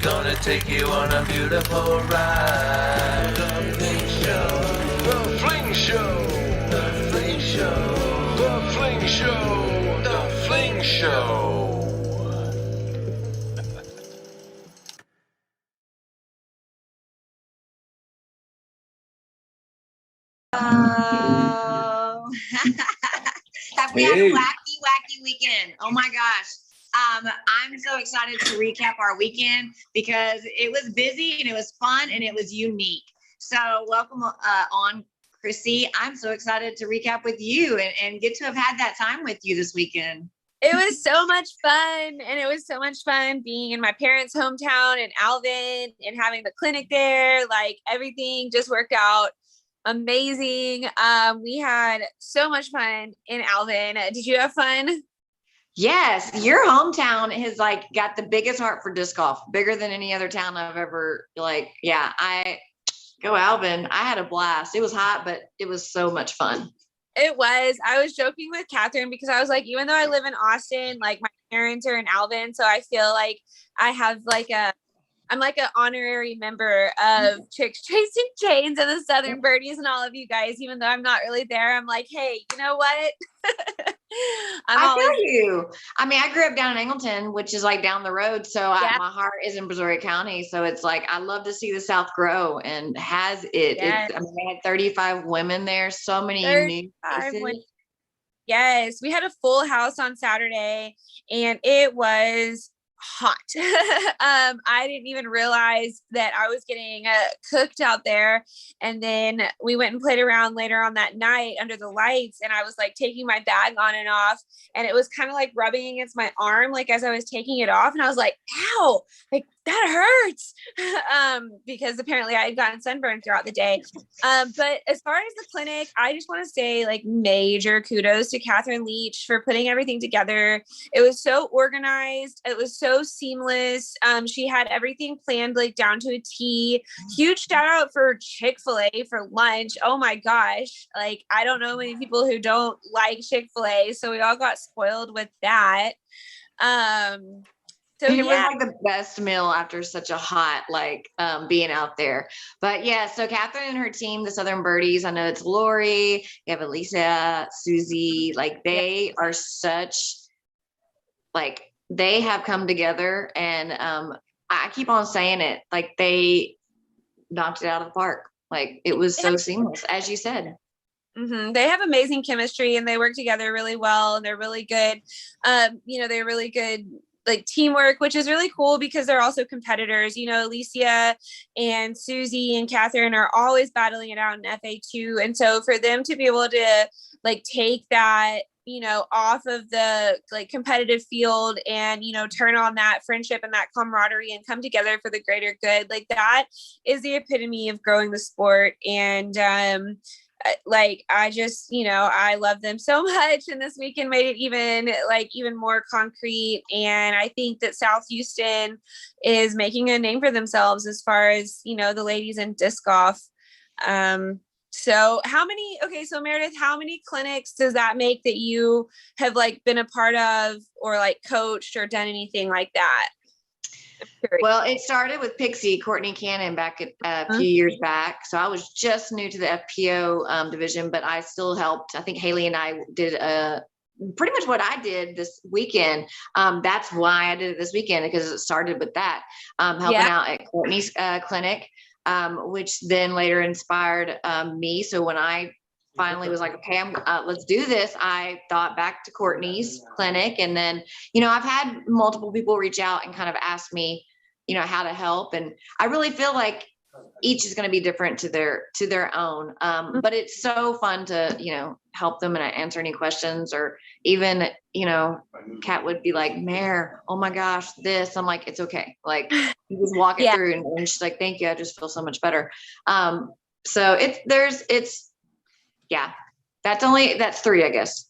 gonna take you on a beautiful ride. The Fling Show. The Fling Show. The Fling Show. The Fling Show. The Fling Show. Oh, have we had a wacky weekend? Oh my gosh. I'm so excited to recap our weekend because it was busy and it was fun and it was unique. So welcome on, Chrissy. I'm so excited to recap with you and get to have had that time with you this weekend. It was so much fun. And it was so much fun being in my parents' hometown in Alvin and having the clinic there. Like everything just worked out amazing. We had so much fun in Alvin. Did you have fun? Yes, your hometown has like got the biggest heart for disc golf, bigger than any other town I've ever I go Alvin. I had a blast. It was hot, but it was so much fun. It was. I was joking with Catherine because I was like, even though I live in Austin, like my parents are in Alvin, so I feel like I have I'm like an honorary member of Chicks Chasing Chains and the Southern Birdies and all of you guys, even though I'm not really there. I'm like, hey, you know what? I feel you. I mean, I grew up down in Angleton, which is like down the road. So my heart is in Brazoria County. So it's like, I love to see the South grow, and has it. Yes. I had 35 women there. So many new faces. Yes. We had a full house on Saturday and it was hot. I didn't even realize that I was getting cooked out there. And then we went and played around later on that night under the lights, and I was like taking my bag on and off, and it was kind of like rubbing against my arm like as I was taking it off, and I was like, ow, like that hurts. Because apparently I had gotten sunburned throughout the day. But as far as the clinic, I just want to say like major kudos to Catherine Leach for putting everything together. It was so organized. It was so seamless. She had everything planned like down to a T. Huge shout out for Chick-fil-A for lunch. Oh my gosh. Like, I don't know many people who don't like Chick-fil-A. So we all got spoiled with that. So it was like the best meal after such a hot, being out there. But yeah, so Catherine and her team, the Southern Birdies, I know it's Lori, you have Alicia, Susie, like they are such, like they have come together, and I keep on saying it, like they knocked it out of the park. Like it was so seamless, as you said. Mm-hmm. They have amazing chemistry and they work together really well, and they're really good. They're really good like teamwork, which is really cool because they're also competitors. You know, Alicia and Susie and Catherine are always battling it out in FA2. And so for them to be able to like take that, off of the like competitive field and, turn on that friendship and that camaraderie and come together for the greater good, like that is the epitome of growing the sport. And, I just, I love them so much. And this weekend made it even more concrete. And I think that South Houston is making a name for themselves as far as, the ladies in disc golf. So Meredith, how many clinics does that make that you have like been a part of or like coached or done anything like that? Well, it started with Pixie, Courtney Cannon, back a few years back. So I was just new to the FPO division, but I still helped. I think Haley and I did pretty much what I did this weekend. That's why I did it this weekend, because it started with that, helping out at Courtney's clinic, which then later inspired me. So when I finally was like, okay, let's do this, I thought back to Courtney's clinic. And then, I've had multiple people reach out and kind of ask me, how to help. And I really feel like each is going to be different to their own. But it's so fun to, help them and answer any questions, or even, Kat would be like, Mare, oh my gosh, this. I'm like, it's okay. Like you just walk it through, and she's like, thank you. I just feel so much better. So that's 3, I guess.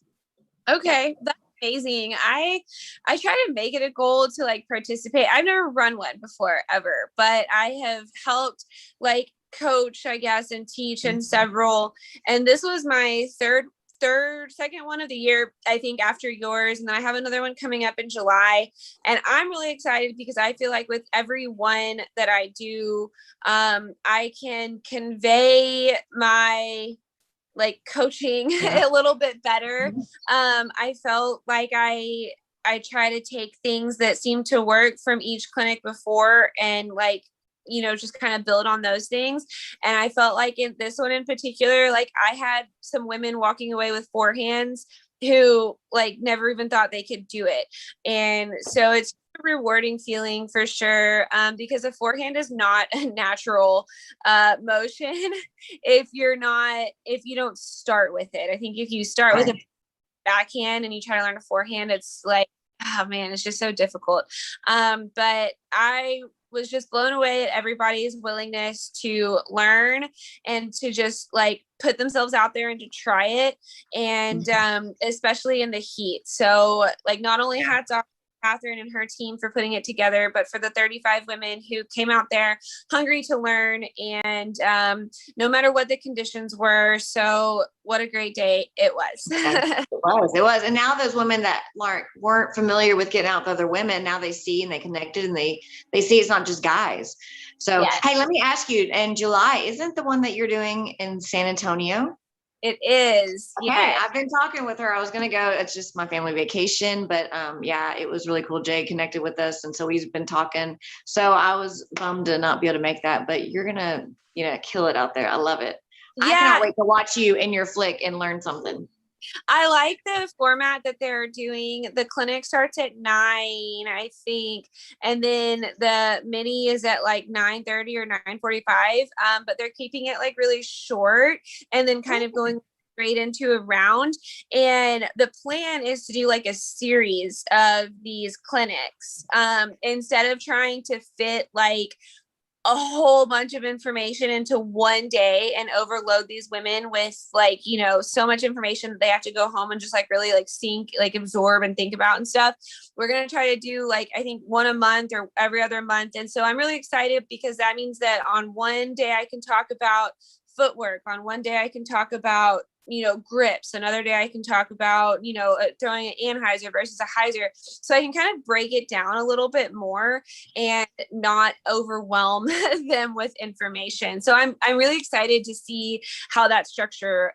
Okay. That's amazing. I try to make it a goal to like participate. I've never run one before ever, but I have helped like coach, I guess, and teach in several. And this was my third second one of the year, I think, after yours. And then I have another one coming up in July. And I'm really excited because I feel like with every one that I do, I can convey my like coaching a little bit better. I felt like I try to take things that seem to work from each clinic before and like, you know, just kind of build on those things. And I felt like in this one in particular, like I had some women walking away with forehands who like never even thought they could do it. And so it's a rewarding feeling for sure, because a forehand is not a natural motion if you don't start with it. I think if you start with a backhand and you try to learn a forehand, it's like, oh man, it's just so difficult. But I was just blown away at everybody's willingness to learn and to just like put themselves out there and to try it. And especially in the heat. So like not only hats off Catherine and her team for putting it together, but for the 35 women who came out there hungry to learn and no matter what the conditions were. So what a great day it was. It was. And now those women that weren't familiar with getting out with other women, now they see and they connected and they see it's not just guys. So, yes. Hey, let me ask you, in July, isn't the one that you're doing in San Antonio? It is. Okay. Yes. I've been talking with her. I was going to go. It's just my family vacation, but yeah, it was really cool. Jay connected with us. And so we've been talking. So I was bummed to not be able to make that, but you're going to, kill it out there. I love it. Yeah. I cannot wait to watch you in your flick and learn something. I like the format that they're doing. The clinic starts at 9, I think. And then the mini is at like 9:30 or 9:45. But they're keeping it like really short and then kind of going straight into a round. And the plan is to do like a series of these clinics, instead of trying to fit like a whole bunch of information into one day and overload these women with like, so much information that they have to go home and just like really like sink, like absorb and think about and stuff. We're going to try to do like, I think one a month or every other month. And so I'm really excited because that means that on one day I can talk about footwork. On one day I can talk about grips. Another day I can talk about, throwing an Anheuser versus a Heiser. So I can kind of break it down a little bit more and not overwhelm them with information. So I'm really excited to see how that structure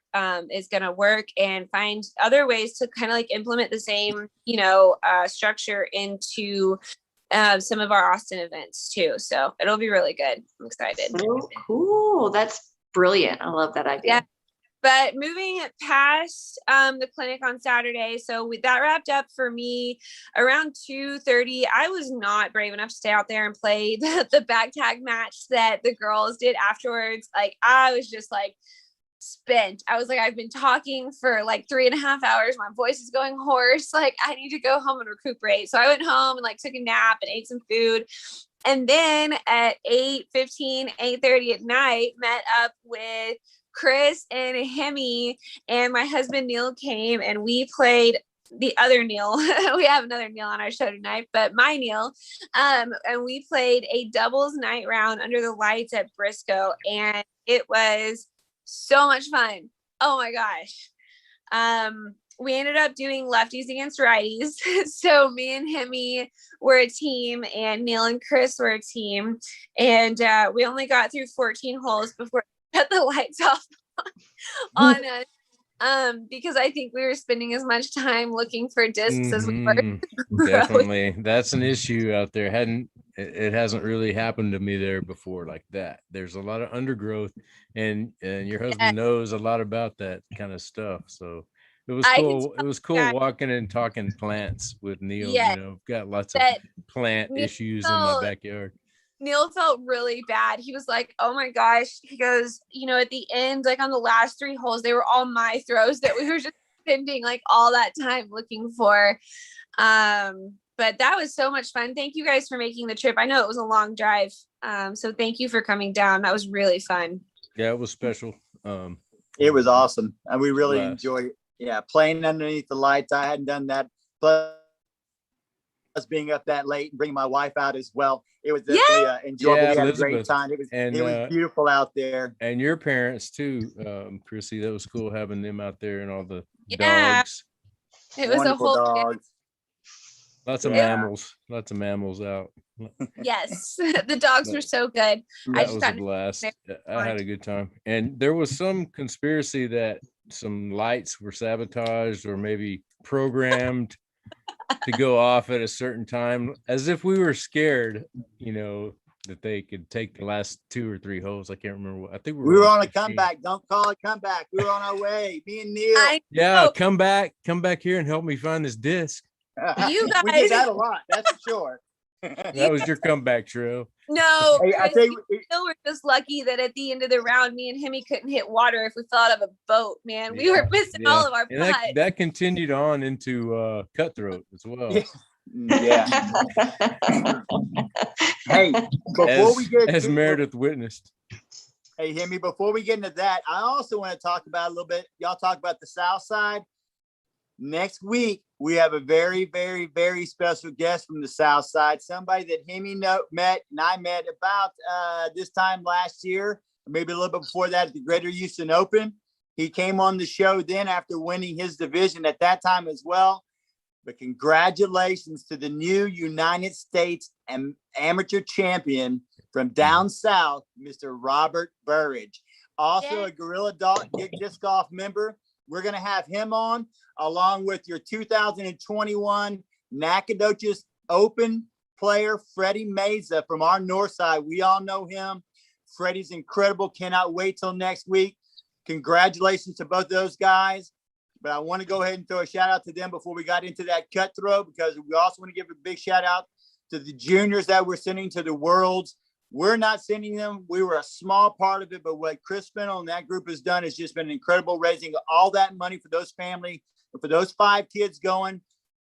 is going to work and find other ways to kind of like implement the same, structure into some of our Austin events too. So it'll be really good. I'm excited. So cool. That's brilliant. I love that idea. Yeah. But moving past the clinic on Saturday, so that wrapped up for me around 2:30. I was not brave enough to stay out there and play the back tag match that the girls did afterwards. Like I was just like spent. I was like, I've been talking for like 3.5 hours. My voice is going hoarse. Like I need to go home and recuperate. So I went home and like took a nap and ate some food. And then at 8:15, 8:30 at night, met up with Chris and Hemi, and my husband Neal came and we played the other Neal. We have another Neal on our show tonight, but my Neal. And we played a doubles night round under the lights at Briscoe, and it was so much fun. Oh my gosh. We ended up doing lefties against righties. So me and Hemi were a team and Neal and Chris were a team. And we only got through 14 holes before cut the lights off on us, because I think we were spending as much time looking for discs as we were. Definitely. That's an issue out there. It hasn't really happened to me there before like that. There's a lot of undergrowth and your husband knows a lot about that kind of stuff. So it was cool. It was cool walking and talking plants with Neal. Got lots of plant issues in my backyard. Neal felt really bad. He was like, oh my gosh. He goes, at the end, like on the last 3 holes, they were all my throws that we were just spending like all that time looking for. But that was so much fun. Thank you guys for making the trip. I know it was a long drive. So thank you for coming down. That was really fun. Yeah, it was special. It was awesome. And we really enjoyed playing underneath the lights. I hadn't done that. But being up that late and bringing my wife out as well. It was definitely enjoyable. Yeah, we had a Elizabeth. great time. It was beautiful out there. And your parents too, Chrissy. That was cool having them out there and all the Yeah. dogs. It was Wonderful a whole dogs. Lots of mammals out. Yes. The dogs were so good. That was a blast. I had a good time. And there was some conspiracy that some lights were sabotaged or maybe programmed to go off at a certain time, as if we were scared, that they could take the last 2 or 3 holes. I can't remember what. I think we were on a comeback. Don't call it comeback. We were on our way. Me and Neal. Come back here and help me find this disc. You guys, we did that a lot. That's for sure. That was your comeback, Trill. No, hey, I tell you, we're just lucky that at the end of the round, me and Hemi couldn't hit water if we fell out of a boat. Man, we were missing all of our putts. That continued on into Cutthroat as well. Yeah. Hey, before we get as Meredith witnessed. Hey, Hemi, before we get into that, I also want to talk about a little bit. Y'all talk about the South Side. Next week, we have a very, very, very special guest from the South Side. Somebody that Hemi met and I met about this time last year, or maybe a little bit before that at the Greater Houston Open. He came on the show then after winning his division at that time as well. But congratulations to the new United States amateur champion from down south, Mr. Robert Burridge. Also a Gorilla Disc Golf member. We're going to have him on along with your 2021 Nacogdoches Open player, Freddie Meza from our north side. We all know him. Freddie's incredible. Cannot wait till next week. Congratulations to both those guys. But I want to go ahead and throw a shout out to them before we got into that Cutthroat, because we also want to give a big shout out to the juniors that we're sending to the Worlds. We're not sending them. We were a small part of it, but what Chris Spindle and that group has done has just been incredible, raising all that money for those family, for those 5 kids going.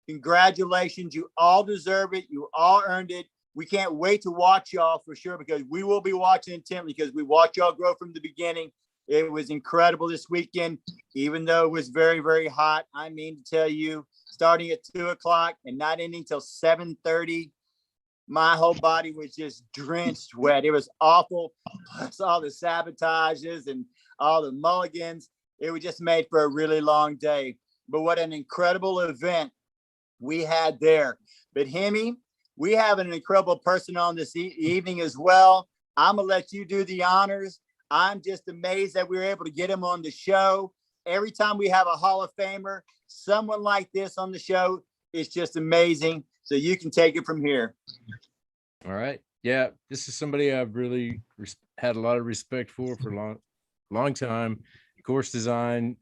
Congratulations. You all deserve it. You all earned it. We can't wait to watch y'all for sure, because we will be watching intently, because we watch y'all grow from the beginning. It was incredible this weekend, even though it was very, very hot. I mean to tell you, starting at 2:00 and not ending till 7:30, my whole body was just drenched wet. It was awful. Plus all the sabotages and all the mulligans. It was just made for a really long day. But what an incredible event we had there. But Hemi, we have an incredible person on this evening as well. I'm going to let you do the honors. I'm just amazed that we were able to get him on the show. Every time we have a Hall of Famer, someone like this on the show, it's just amazing. So you can take it from here. All right. Yeah, this is somebody I've really had a lot of respect for a long time. Course design,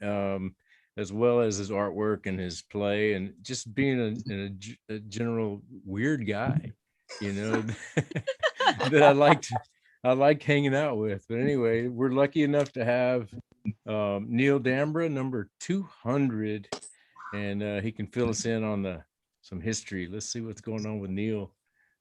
as well as his artwork and his play, and just being a general weird guy, that I like hanging out with. But anyway, we're lucky enough to have Neal Dambra, number 200, and he can fill us in on some history. Let's see what's going on with Neal.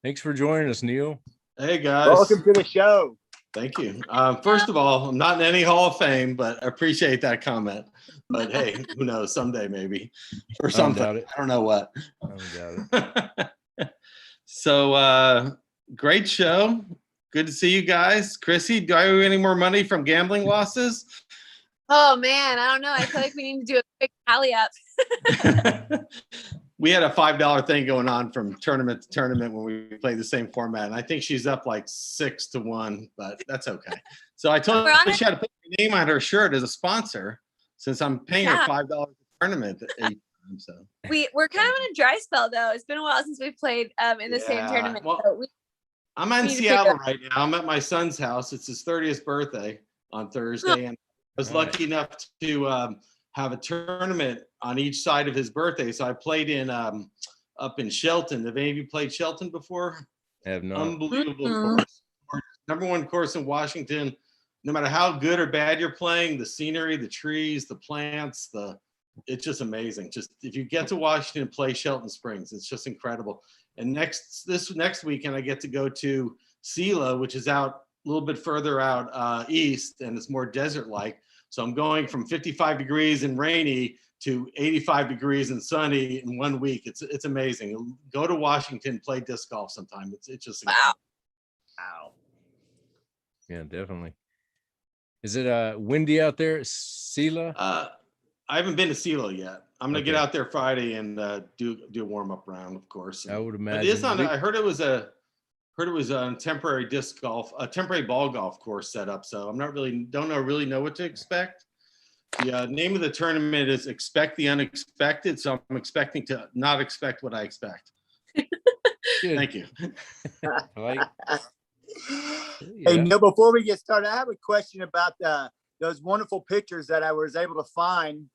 Thanks for joining us, Neal. Hey guys, welcome to the show. Thank you. First of all, I'm not in any Hall of Fame, but I appreciate that comment. But hey, who knows? Someday maybe, or something. I don't know what. I don't doubt it. So great show. Good to see you guys. Chrissy, do I owe you any more money from gambling losses? Oh man, I don't know. I feel like we need to do a quick tally up. We had a $5 thing going on from tournament to tournament when we played the same format. And I think she's up like 6-1, but that's okay. So I told her she had to put her name on her shirt as a sponsor, since I'm paying her $5 a tournament. So we're kind of in a dry spell though. It's been a while since we've played in the same tournament. Well, so I'm in Seattle right now. I'm at my son's house. It's his 30th birthday on Thursday. And I was lucky enough to have a tournament on each side of his birthday. So I played in up in Shelton. Have any of you played Shelton before? I have not. Unbelievable course. Number 1 course in Washington. No matter how good or bad you're playing, the scenery, the trees, the plants, it's just amazing. Just if you get to Washington and play Shelton Springs, it's just incredible. And this next weekend, I get to go to Sela, which is out a little bit further out east, and it's more desert-like. So I'm going from 55 degrees and rainy to 85 degrees and sunny in 1 week. It's amazing. Go to Washington, play disc golf sometime. It's just Wow. Wow. Yeah, definitely. Is it windy out there, Sela? I haven't been to CeeLo yet. I'm gonna get Okay. out there Friday and do a warm up round, of course. I would But imagine. it's on. I heard it was a temporary disc golf, a temporary ball golf course set up. So I'm not really really know what to expect. The name of the tournament is Expect the Unexpected. So I'm expecting to not expect what I expect. Good. Thank you. I like. Hey, Yeah. Neal, before we get started, I have a question about those wonderful pictures that I was able to find.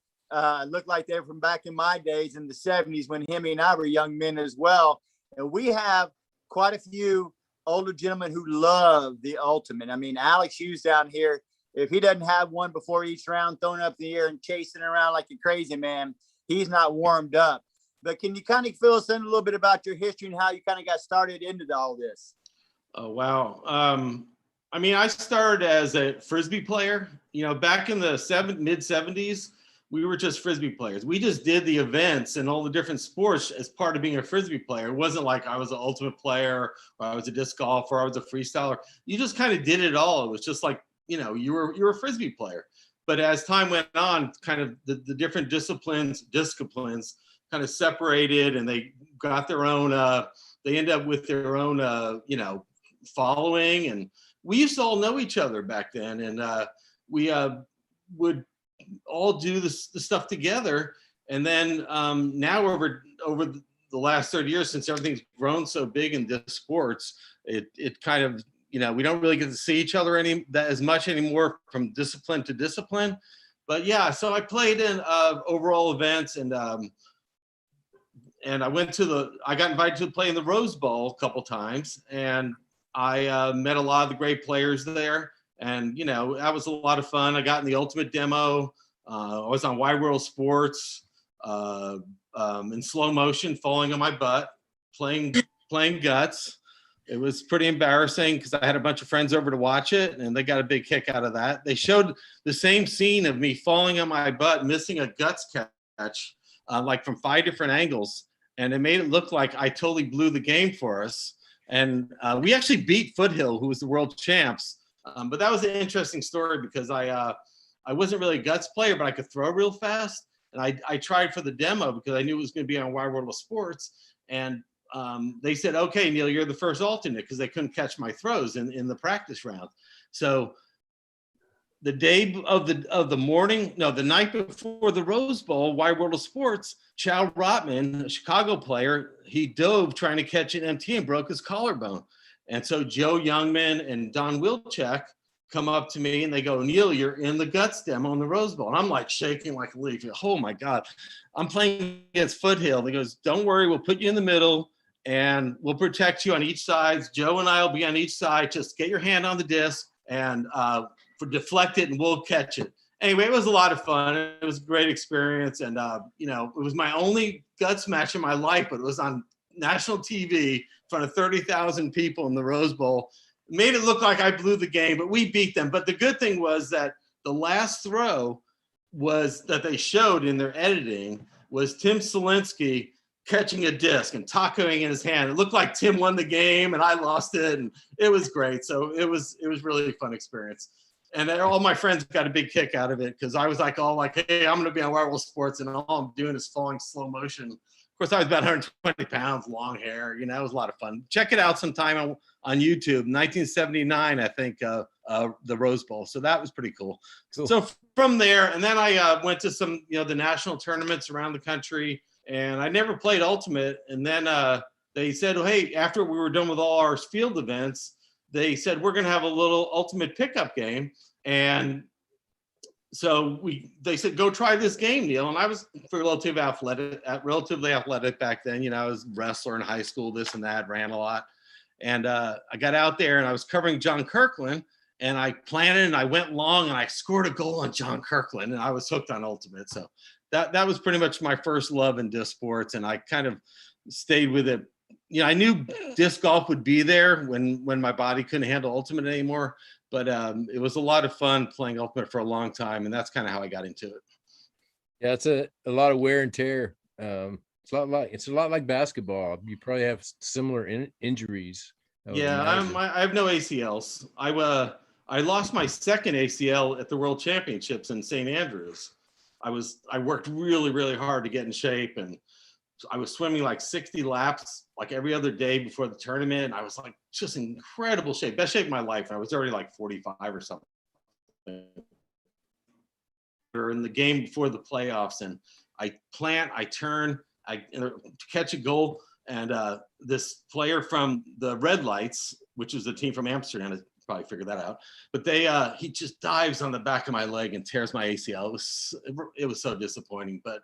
Looked like they were from back in my days in the 70s when Hemi and I were young men as well. And we have quite a few older gentlemen who love the ultimate. I mean, Alex Hughes down here, if he doesn't have one before each round thrown up in the air and chasing around like a crazy man, he's not warmed up. But can you kind of fill us in a little bit about your history and how you kind of got started into all this? Oh, wow. I mean, I started as a Frisbee player, back in the mid 70s, we were just Frisbee players. We just did the events and all the different sports as part of being a Frisbee player. It wasn't like I was an ultimate player or I was a disc golfer or I was a freestyler. You just kind of did it all. It was just like, you were a Frisbee player. But as time went on, kind of the different disciplines kind of separated and they got their own, they end up with their own, following. And we used to all know each other back then. And we would all do the stuff together. And then now over the last 30 years, since everything's grown so big in this sports, it kind of, we don't really get to see each other as much anymore from discipline to discipline. But yeah, so I played in overall events and I got invited to play in the Rose Bowl a couple times, and I met a lot of the great players there. And, that was a lot of fun. I got in the ultimate demo. I was on Wide World Sports in slow motion, falling on my butt, playing guts. It was pretty embarrassing because I had a bunch of friends over to watch it, and they got a big kick out of that. They showed the same scene of me falling on my butt, missing a guts catch, like from 5 different angles. And it made it look like I totally blew the game for us. And we actually beat Foothill, who was the world champs. But that was an interesting story because I wasn't really a guts player, but I could throw real fast. And I tried for the demo because I knew it was going to be on Wide World of Sports. And they said, okay, Neal, you're the first alternate, because they couldn't catch my throws in the practice round. So the day of the night before the Rose Bowl, Wide World of Sports, Chow Rotman, a Chicago player, he dove trying to catch an MT and broke his collarbone. And so Joe Youngman and Don Wilczek come up to me and they go, Neal, you're in the guts demo in the Rose Bowl. And I'm like shaking like a leaf. Oh my God, I'm playing against Foothill. He goes, don't worry, we'll put you in the middle and we'll protect you on each side. Joe and I will be on each side. Just get your hand on the disc and deflect it and we'll catch it. Anyway, it was a lot of fun. It was a great experience. And, it was my only guts match in my life, but it was on national TV in front of 30,000 people in the Rose Bowl. It made it look like I blew the game, but we beat them. But the good thing was that the last throw was that they showed in their editing was Tim Selinsky catching a disc and tacoing in his hand. It looked like Tim won the game and I lost it. And it was great. So it was really a fun experience. And all my friends got a big kick out of it because I was like, hey, I'm going to be on Wide World Sports and all I'm doing is falling slow motion. Of course, I was about 120 pounds, long hair. It was a lot of fun. Check it out sometime on YouTube. 1979, I think, the Rose Bowl. So that was pretty cool. So from there, and then I went to some, the national tournaments around the country, and I never played ultimate. And then they said, hey, after we were done with all our field events, they said, we're going to have a little ultimate pickup game. And so they said, go try this game, Neal. And I was relatively athletic back then. I was a wrestler in high school, this and that, ran a lot. And I got out there and I was covering John Kirkland and I planted and I went long and I scored a goal on John Kirkland and I was hooked on ultimate. So that was pretty much my first love in disc sports. And I kind of stayed with it I knew disc golf would be there when my body couldn't handle Ultimate anymore. But it was a lot of fun playing Ultimate for a long time, and that's kind of how I got into it. Yeah, it's a lot of wear and tear. It's a lot like basketball. You probably have similar injuries. Yeah, I have no ACLs. I lost my second ACL at the World Championships in St. Andrews. I worked really, really hard to get in shape, and I was swimming like 60 laps like every other day before the tournament. And I was like just in incredible shape, best shape of my life. I was already like 45 or something. Or in the game before the playoffs, and I turn, to catch a goal, and this player from the Red Lights, which is the team from Amsterdam, has probably figured that out, but he just dives on the back of my leg and tears my ACL. It was so disappointing, but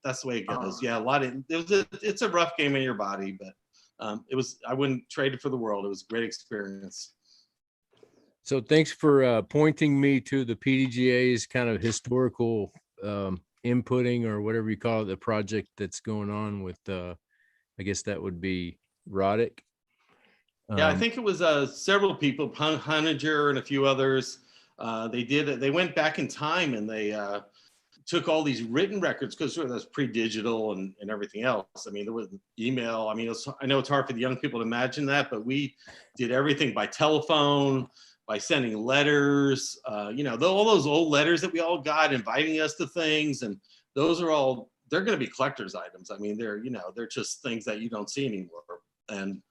that's the way it goes. Yeah, it's a rough game in your body, but I wouldn't trade it for the world. It was a great experience. So thanks for pointing me to the PDGA's kind of historical inputting, or whatever you call it, the project that's going on with, I guess that would be Roddick. Yeah, I think it was several people, Hunninger and a few others. They went back in time, and they took all these written records, because that's pre-digital and everything else. I mean, there was email. I mean, I know it's hard for the young people to imagine that, but we did everything by telephone, by sending letters, all those old letters that we all got inviting us to things. And those are all, they're going to be collector's items. I mean, they're just things that you don't see anymore. And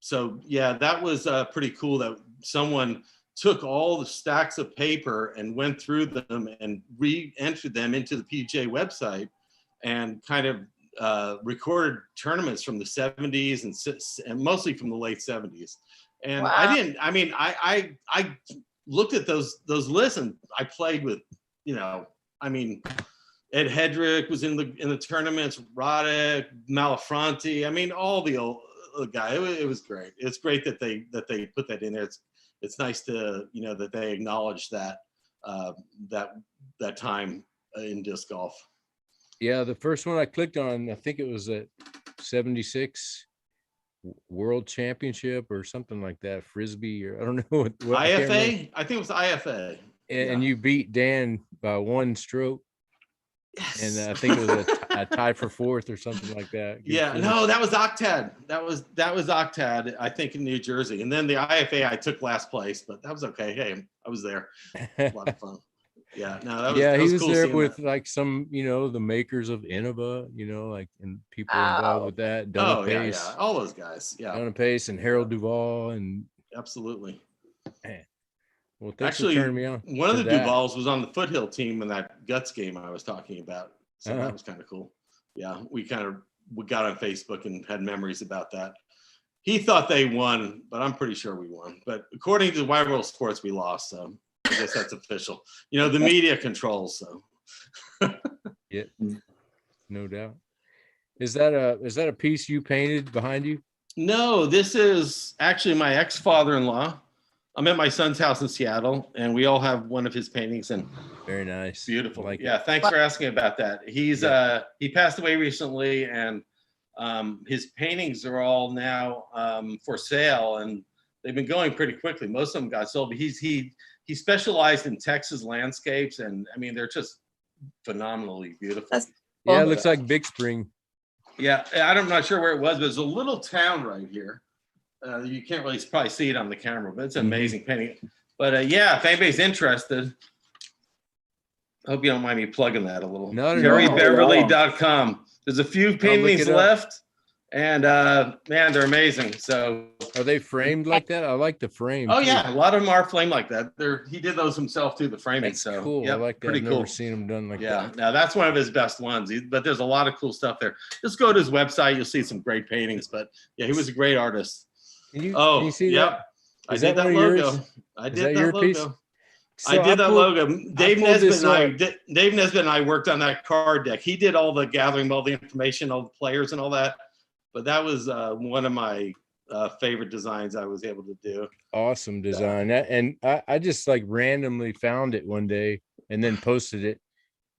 so, yeah, that was pretty cool that someone took all the stacks of paper and went through them and re-entered them into the PGA website, and kind of recorded tournaments from the 70s and mostly from the late 70s. And wow. I looked at those lists, and I played with, Ed Hedrick was in the tournaments, Roddick, Malafronte. I mean, all the old guy. It was great. It's great that they put that in there. It's nice to, that they acknowledge that time in disc golf. Yeah, the first one I clicked on, I think it was at 76 World Championship or something like that, Frisbee, or I don't know what IFA. I think it was IFA. And you beat Dan by one stroke. Yes. And I think it was a tie for fourth or something like that. Yeah, no, that was Octad. That was Octad, I think, in New Jersey. And then the IFA, I took last place, but that was okay. Hey, I was there. A lot of fun. Yeah, no, that was. Yeah, that was he was cool there with that. like some, the makers of Innova, like, and people involved with that. Donna Pace, yeah, all those guys. Yeah, Donna Pace and Harold Duvall, and absolutely. Man. Well, thanks for turning me on. One of the Duvalls was on the Foothill team in that Guts game I was talking about, so that was kind of cool. Yeah, we got on Facebook and had memories about that. He thought they won, but I'm pretty sure we won. But according to Wide World Sports, we lost. So I guess that's official. The media controls. So yeah, no doubt. Is that a piece you painted behind you? No, this is actually my ex-father-in-law. I'm at my son's house in Seattle, and we all have one of his paintings. And very nice, beautiful. Thanks for asking about that. He passed away recently, and his paintings are all now for sale, and they've been going pretty quickly. Most of them got sold, but he specialized in Texas landscapes, and I mean, they're just phenomenally beautiful. Yeah, it looks like Big Spring. Yeah, I'm not sure where it was, but it's a little town right here. You can't really probably see it on the camera, but it's an amazing painting. But if anybody's interested, I hope you don't mind me plugging that a little. JerryBeverly.com. There's a few paintings left, and man, they're amazing. So are they framed like that? I like the frame. Oh yeah, a lot of them are framed like that. He did those himself too, the framing. That's so cool. I like that. Pretty I've cool. Never seen them done like that. Yeah, now that's one of his best ones. But there's a lot of cool stuff there. Just go to his website, you'll see some great paintings. But yeah, he was a great artist. Can you see that? I did that logo. I did that logo. Piece? So I did that logo. Dave Nesbitt and I worked on that card deck. He did all the gathering, all the information, all the players and all that. But that was one of my favorite designs I was able to do. Awesome design. And I just like randomly found it one day and then posted it.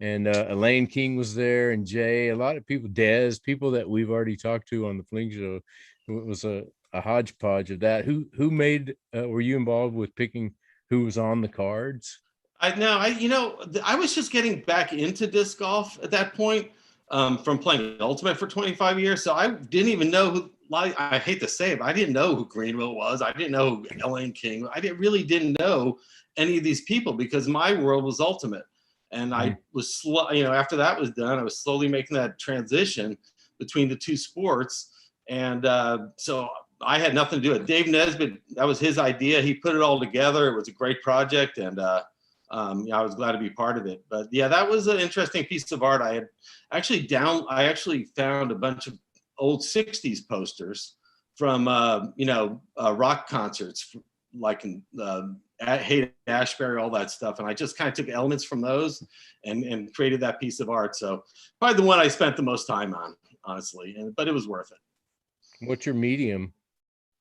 and Elaine King was there, and Jay, a lot of people, Des, people that we've already talked to on the Fling Show. It was a hodgepodge of that. Who made? Were you involved with picking who was on the cards? I was just getting back into disc golf at that point, from playing Ultimate for 25 years. So I didn't even know who, I hate to say it, but I didn't know who Greenville was. I didn't know who Elaine King. Really didn't know any of these people because my world was Ultimate. And I was after that was done, I was slowly making that transition between the two sports. And so I had nothing to do with it. Dave Nesbitt, that was his idea. He put it all together. It was a great project. And I was glad to be part of it. But yeah, that was an interesting piece of art. I actually found a bunch of old 60s posters from rock concerts, like in Haight Ashbury, all that stuff. And I just kind of took elements from those and created that piece of art. So probably the one I spent the most time on, honestly, but it was worth it. What's your medium?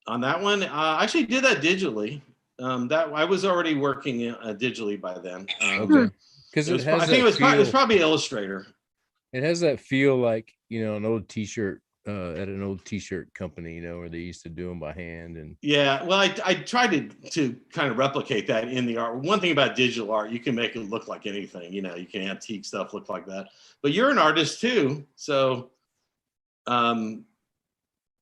On that one, I actually did that digitally. That I was already working digitally by then. Okay, because I think it was probably Illustrator. It has that feel like an old T-shirt at an old T-shirt company, where they used to do them by hand. And yeah, well, I tried to kind of replicate that in the art. One thing about digital art, you can make it look like anything. You can antique stuff look like that. But you're an artist too, so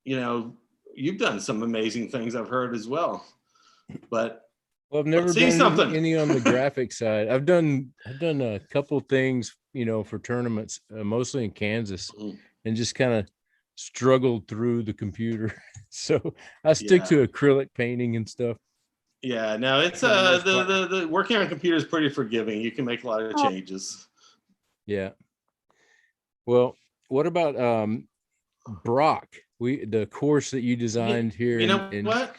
you've done some amazing things I've heard as well. But I've never done any on the graphic side. I've done a couple things, for tournaments, mostly in Kansas, and just kind of struggled through the computer. So I stick to acrylic painting and stuff. Yeah, no, it's the working on computer is pretty forgiving. You can make a lot of changes. Yeah. Well, what about Brock? The course that you designed here. What?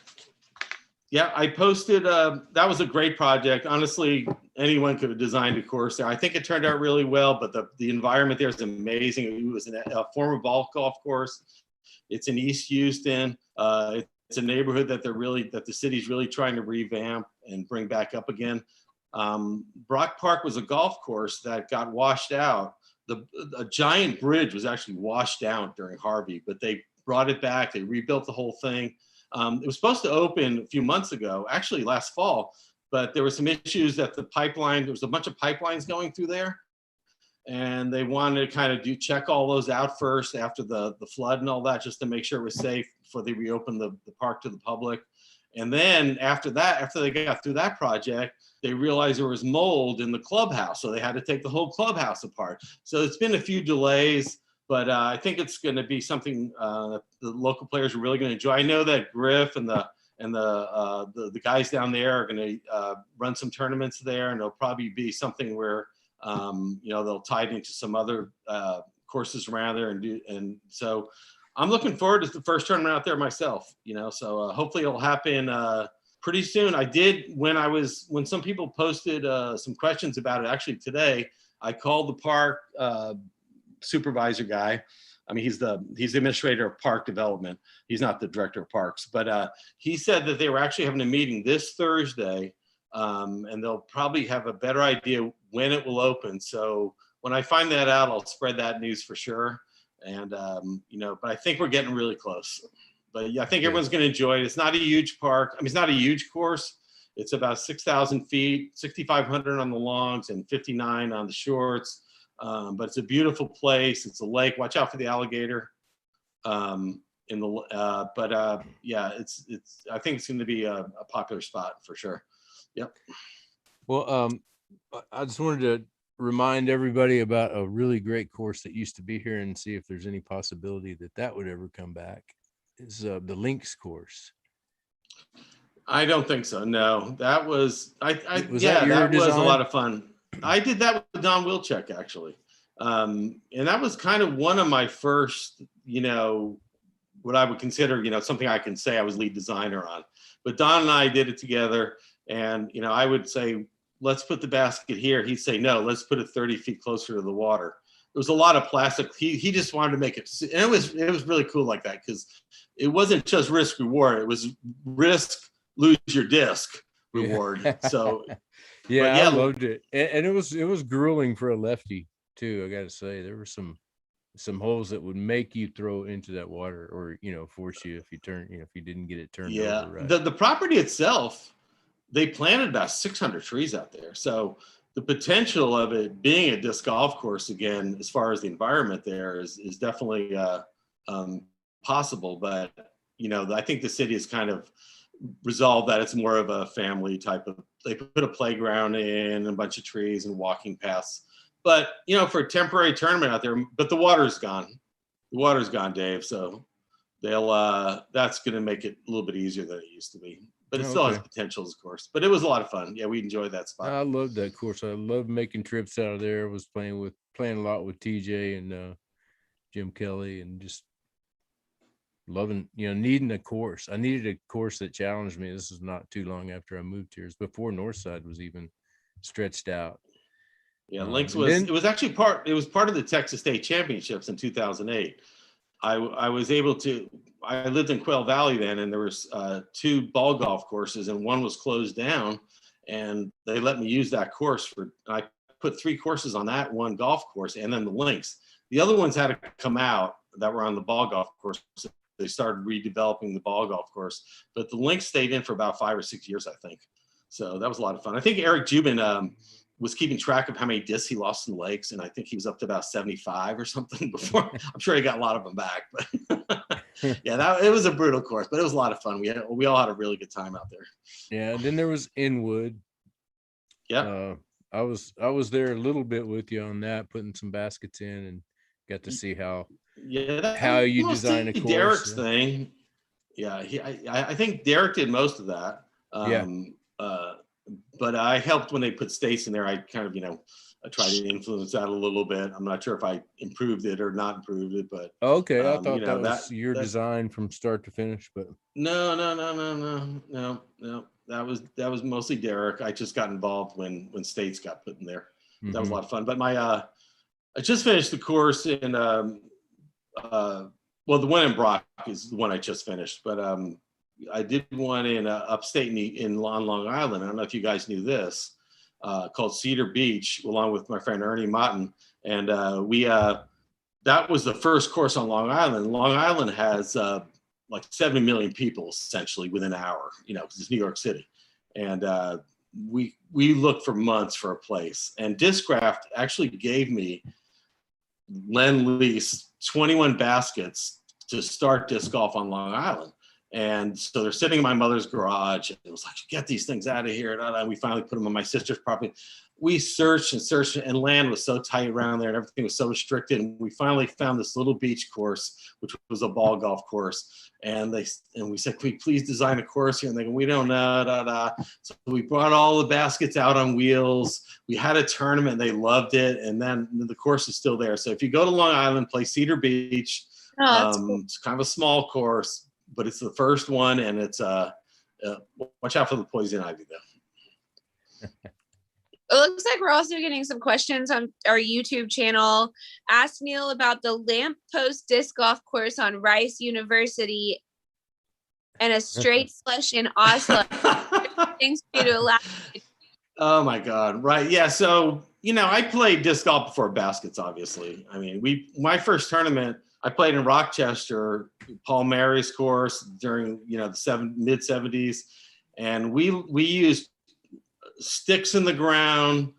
Yeah, I posted, that was a great project. Honestly, anyone could have designed a course there. I think it turned out really well, but the environment there is amazing. It was a former golf course. It's in East Houston. It's a neighborhood that the city's really trying to revamp and bring back up again. Brock Park was a golf course that got washed out. A giant bridge was actually washed out during Harvey, but they brought it back. They rebuilt the whole thing. It was supposed to open a few months ago, actually last fall, but there were some issues that there was a bunch of pipelines going through there, and they wanted to kind of check all those out first after the flood and all that, just to make sure it was safe before they reopened the park to the public. And then after they got through that project, they realized there was mold in the clubhouse, so they had to take the whole clubhouse apart. So it's been a few delays. But I think it's going to be something that the local players are really going to enjoy. I know that Griff and the guys down there are going to run some tournaments there, and it'll probably be something where they'll tie it into some other courses around there and so I'm looking forward to the first tournament out there myself. So hopefully it'll happen pretty soon. I did when some people posted some questions about it. Actually today, I called the park supervisor guy. I mean, he's the administrator of park development. He's not the director of parks, but he said that they were actually having a meeting this Thursday, and they'll probably have a better idea when it will open. So when I find that out, I'll spread that news for sure. And but I think we're getting really close. But yeah, I think everyone's going to enjoy it. It's not a huge park. I mean, it's not a huge course. It's about 6,000 feet, 6,500 on the longs and 59 on the shorts. But it's a beautiful place. It's a lake. Watch out for the alligator. Yeah, it's. I think it's going to be a popular spot for sure. Yep. Well, I just wanted to remind everybody about a really great course that used to be here and see if there's any possibility that would ever come back. Is the Links course. I don't think so. No, that was that was a lot of fun. I did that with Don Wilczek, actually. And that was kind of one of my first, what I would consider, something I can say I was lead designer on. But Don and I did it together. And, I would say, let's put the basket here. He'd say, no, let's put it 30 feet closer to the water. There was a lot of plastic. He just wanted to make it. And it was really cool like that, because it wasn't just risk reward. It was risk, lose your disc reward. So Yeah, I yeah, loved it, and it was grueling for a lefty too. I got to say, there were some holes that would make you throw into that water, or force you if you turn, if you didn't get it turned yeah. over right. The property itself, they planted about 600 trees out there. So the potential of it being a disc golf course again, as far as the environment there, is definitely possible. But I think the city has kind of resolved that it's more of a family type of. They put a playground in, a bunch of trees and walking paths. But for a temporary tournament out there, but the water's gone. The water's gone, Dave. So they'll that's going to make it a little bit easier than it used to be. But it still has potential, of course. But it was a lot of fun. Yeah, we enjoyed that spot. I loved that course. I loved making trips out of there. I was playing a lot with TJ and Jim Kelly, and just loving, needing a course. I needed a course that challenged me. This is not too long after I moved here. It's before Northside was even stretched out. Yeah, Links it was actually part of the Texas State Championships in 2008. I was able to. I lived in Quail Valley then, and there was 2 ball golf courses, and one was closed down, and they let me use that course I put 3 courses on that one golf course, and then the Links. The other ones had to come out that were on the ball golf course. They started redeveloping the ball golf course, but the Links stayed in for about 5 or 6 years, I think. So that was a lot of fun. I think Eric Jubin was keeping track of how many discs he lost in the lakes, and I think he was up to about 75 or something before. I'm sure he got a lot of them back, but yeah, it was a brutal course, but it was a lot of fun. We all had a really good time out there. Yeah, and then there was Inwood. Yeah, I was there a little bit with you on that, putting some baskets in, and got to see how you design a course. Derek's thing. Yeah, I think Derek did most of that. But I helped when they put states in there. I kind of, I tried to influence that a little bit. I'm not sure if I improved it or not improved it, but okay, I thought that was your design from start to finish. But no. That was mostly Derek. I just got involved when states got put in there. Mm-hmm. That was a lot of fun. But I just finished the course in the one in Brock is the one I just finished, but I did one in upstate on Long Island. I don't know if you guys knew this, called Cedar Beach, along with my friend Ernie Motton. And that was the first course on Long Island. Long Island has like 70 million people essentially within an hour, because it's New York City. And we looked for months for a place. And Discraft actually gave me lend-lease 21 baskets to start disc golf on Long Island. And so they're sitting in my mother's garage, and it was like, get these things out of here. And we finally put them on my sister's property. We searched, and land was so tight around there, and everything was so restricted. And we finally found this little beach course, which was a ball golf course. And we said, can we please design a course here? And they go, we don't know. So we brought all the baskets out on wheels. We had a tournament. They loved it. And then the course is still there. So if you go to Long Island, play Cedar Beach. Cool. It's kind of a small course, but it's the first one, and it's watch out for the poison ivy though. It looks like we're also getting some questions on our YouTube channel. Ask Neal about the lamppost disc golf course on Rice University and a straight slush in Oslo. Things for you to elaborate. Oh my God. Right. Yeah. So, I played disc golf before baskets, obviously. I mean, my first tournament, I played in Rochester, Paul Mary's course during, the mid 70s. And we used sticks in the ground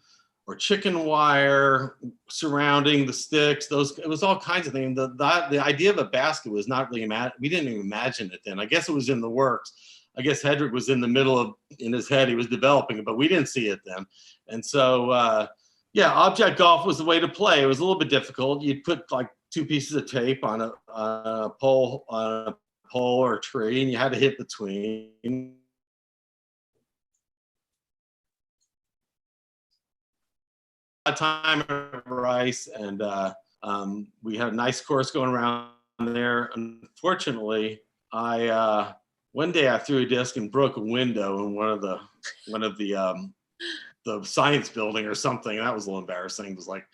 or chicken wire surrounding the sticks. It was all kinds of things. The idea of a basket was not really, we didn't even imagine it then. I guess it was in the works. I guess Hedrick was in the middle in his head, he was developing it, but we didn't see it then. And so, object golf was the way to play. It was a little bit difficult. You'd put like 2 pieces of tape on a pole or a tree, and you had to hit between. Time at Rice, and we had a nice course going around there. Unfortunately, one day I threw a disc and broke a window in one of the science building or something. That was a little embarrassing. It was like,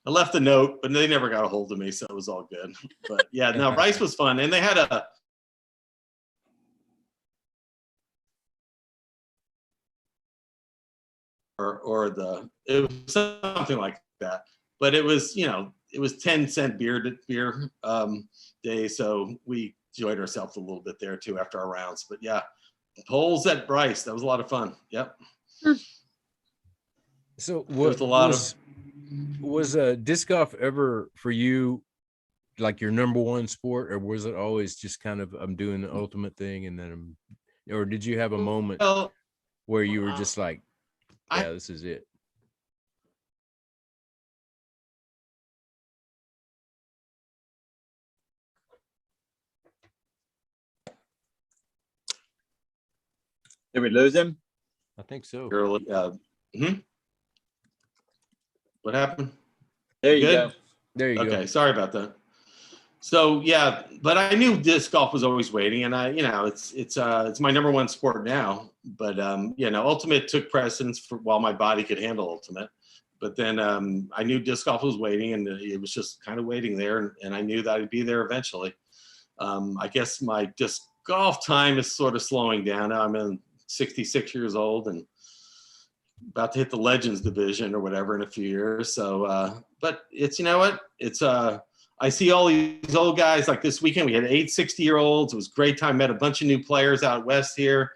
I left a note, but they never got a hold of me, so it was all good. But yeah, no, Rice was fun, and they had it was something like that. But it was, you know, it was 10-cent beer day, so we enjoyed ourselves a little bit there too after our rounds. But yeah, holes at Bryce, that was a lot of fun. Yep. So was was disc golf ever for you like your number one sport, or was it always just kind of I'm doing the ultimate thing and then or did you have a moment where you were just like, yeah, this is it? Did we lose him? I think so. What happened? There you go. There you go. Okay, sorry about that. So yeah, but I knew disc golf was always waiting, and I, you know, it's my number one sport now. But you know, ultimate took precedence for while my body could handle ultimate. But then I knew disc golf was waiting, and it was just kind of waiting there, and I knew that I'd be there eventually. I guess my disc golf time is sort of slowing down now. I'm 66 years old and about to hit the Legends division or whatever in a few years. So, but it's, you know what? It's I see all these old guys like this weekend. We had 8 60-year-olds. It was a great time. Met a bunch of new players out west here.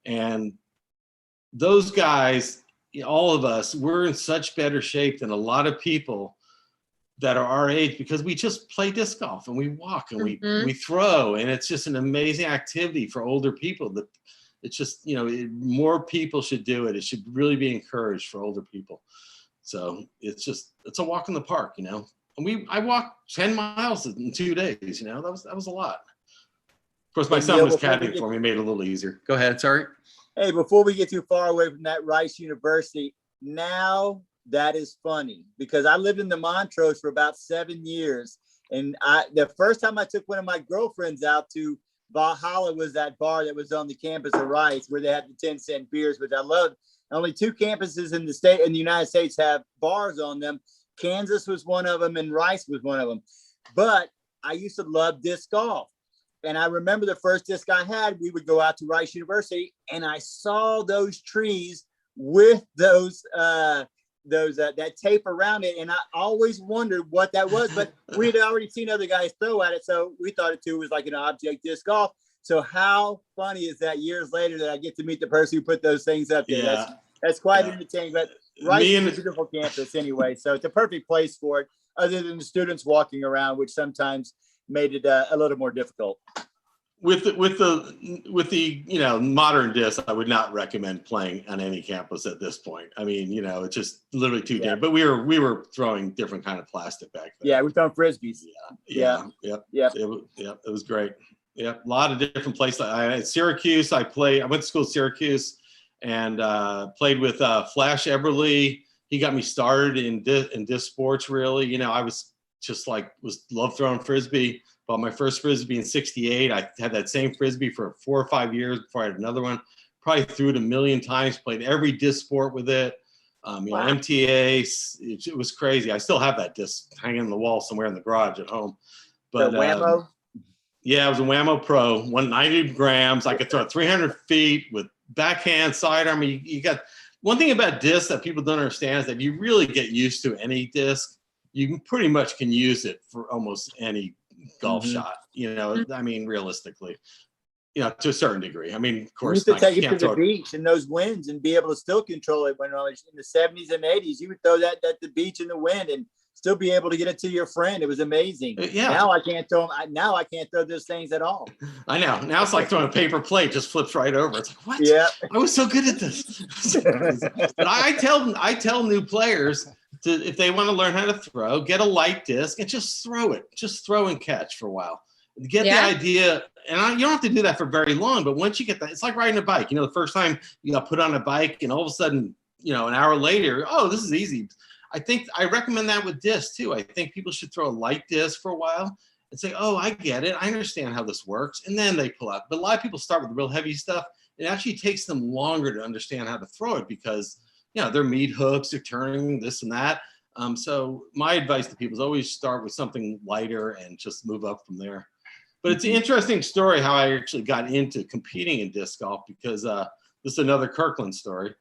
And those guys, all of us, we're in such better shape than a lot of people that are our age because we just play disc golf and we walk and we throw. And it's just an amazing activity for older people. That it's just, you know, more people should do it. It should really be encouraged for older people. So it's a walk in the park, you know. And I walked 10 miles in 2 days, you know, that was a lot. Of course, my son was caddying for me, made it a little easier. Go ahead, sorry. Hey, before we get too far away from that Rice University, now that is funny because I lived in the Montrose for about 7 years. And the first time I took one of my girlfriends out to Valhalla was that bar that was on the campus of Rice where they had the 10-cent beers, which I loved. Only 2 campuses in the United States have bars on them. Kansas was one of them and Rice was one of them. But I used to love disc golf. And I remember the first disc I had, we would go out to Rice University and I saw those trees with that tape around it. And I always wondered what that was, but we had already seen other guys throw at it. So we thought it too was like an object disc golf. So how funny is that years later that I get to meet the person who put those things up there? Yeah. That's quite entertaining, but Rice is a beautiful campus anyway. So it's a perfect place for it other than the students walking around, which sometimes made it a little more difficult. With the you know, modern disc, I would not recommend playing on any campus at this point. I mean, you know, it's just literally too dangerous. But we were throwing different kind of plastic back then. Yeah, we found frisbees. Yeah. It was great. Yeah, a lot of different places. At Syracuse, I went to school at Syracuse and played with Flash Eberly. He got me started in disc sports. Really, you know, I was just like loved throwing frisbee. Bought my first frisbee in '68. I had that same frisbee for 4 or 5 years before I had another one. Probably threw it a million times. Played every disc sport with it. You know, MTA. It was crazy. I still have that disc hanging on the wall somewhere in the garage at home. But Whammo. Yeah, it was a Whammo Pro. 190 grams. I could throw it 300 feet with backhand, sidearm. You got one thing about discs that people don't understand is that you really get used to any disc. You pretty much can use it for almost any golf shot. You know, I mean, realistically, you know, to a certain degree. I mean, of course, you used to take it to the beach in those winds and be able to still control it. When I was in the 70s and 80s, you would throw that at the beach in the wind and still be able to get it to your friend. It was amazing. Yeah. Now I can't throw them. Now I can't throw those things at all. I know. Now it's like throwing a paper plate, just flips right over. It's like, what? Yeah. I was so good at this. But I tell new players to, if they want to learn how to throw, get a light disc and just throw it. Just throw and catch for a while. Get the idea. And you don't have to do that for very long, but once you get that, it's like riding a bike. You know, the first time you got put on a bike and all of a sudden, you know, an hour later, oh, this is easy. I think I recommend that with discs too. I think people should throw a light disc for a while and say, oh, I get it. I understand how this works. And then they pull out. But a lot of people start with the real heavy stuff. It actually takes them longer to understand how to throw it because, you know, they're meat hooks, they're turning this and that. So my advice to people is always start with something lighter and just move up from there. But it's an interesting story how I actually got into competing in disc golf because this is another Kirkland story.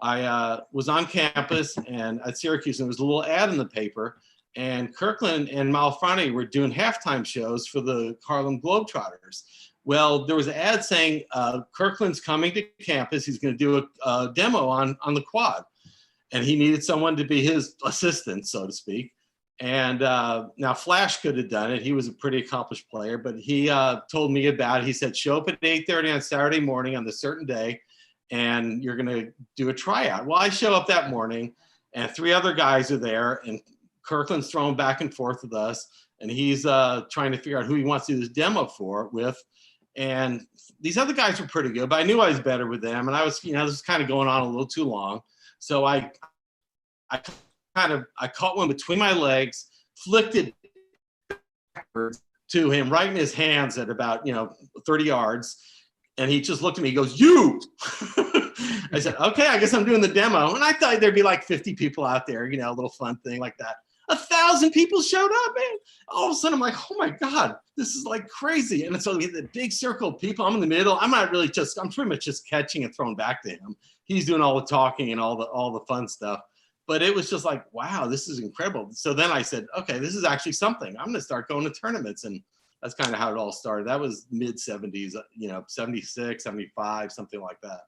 I was on campus and at Syracuse, and there was a little ad in the paper, and Kirkland and Malfrani were doing halftime shows for the Harlem Globetrotters. Well, there was an ad saying Kirkland's coming to campus. He's going to do a demo on the quad, and he needed someone to be his assistant, so to speak. And now Flash could have done it. He was a pretty accomplished player, but he told me about it. He said, show up at 8:30 on Saturday morning on this certain day, and you're going to do a tryout. Well, I show up that morning, and 3 other guys are there, and Kirkland's throwing back and forth with us, and he's trying to figure out who he wants to do this demo with. And these other guys were pretty good, but I knew I was better with them, and I was, this was kind of going on a little too long. So I caught one between my legs, flicked it backwards to him right in his hands at about 30 yards, and he just looked at me. He goes, "You!" I said, "Okay, I guess I'm doing the demo." And I thought there'd be like 50 people out there, a little fun thing like that. 1,000 people showed up, man. All of a sudden, I'm like, "Oh my God, this is like crazy!" And so we had the big circle of people. I'm in the middle. I'm pretty much just catching and throwing back to him. He's doing all the talking and all the fun stuff. But it was just like, wow, this is incredible. So then I said, okay, this is actually something. I'm going to start going to tournaments. And that's kind of how it all started. That was mid 70s, 76, 75, something like that.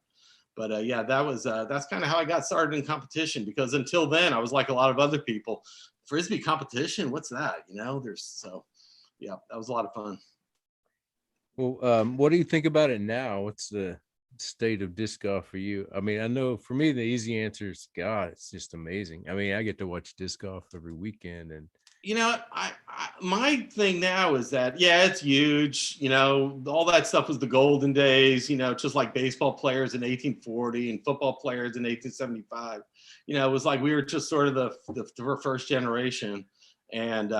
But yeah, that's kind of how I got started in competition, because until then I was like a lot of other people. Frisbee competition, what's that? Yeah, that was a lot of fun. Well, what do you think about it now? What's the state of disc golf for you? I mean, I know for me the easy answer is, God, it's just amazing. I mean, I get to watch disc golf every weekend, and my thing now is that, yeah, it's huge. All that stuff was the golden days. Just like baseball players in 1840 and football players in 1875. It was like we were just sort of the first generation, and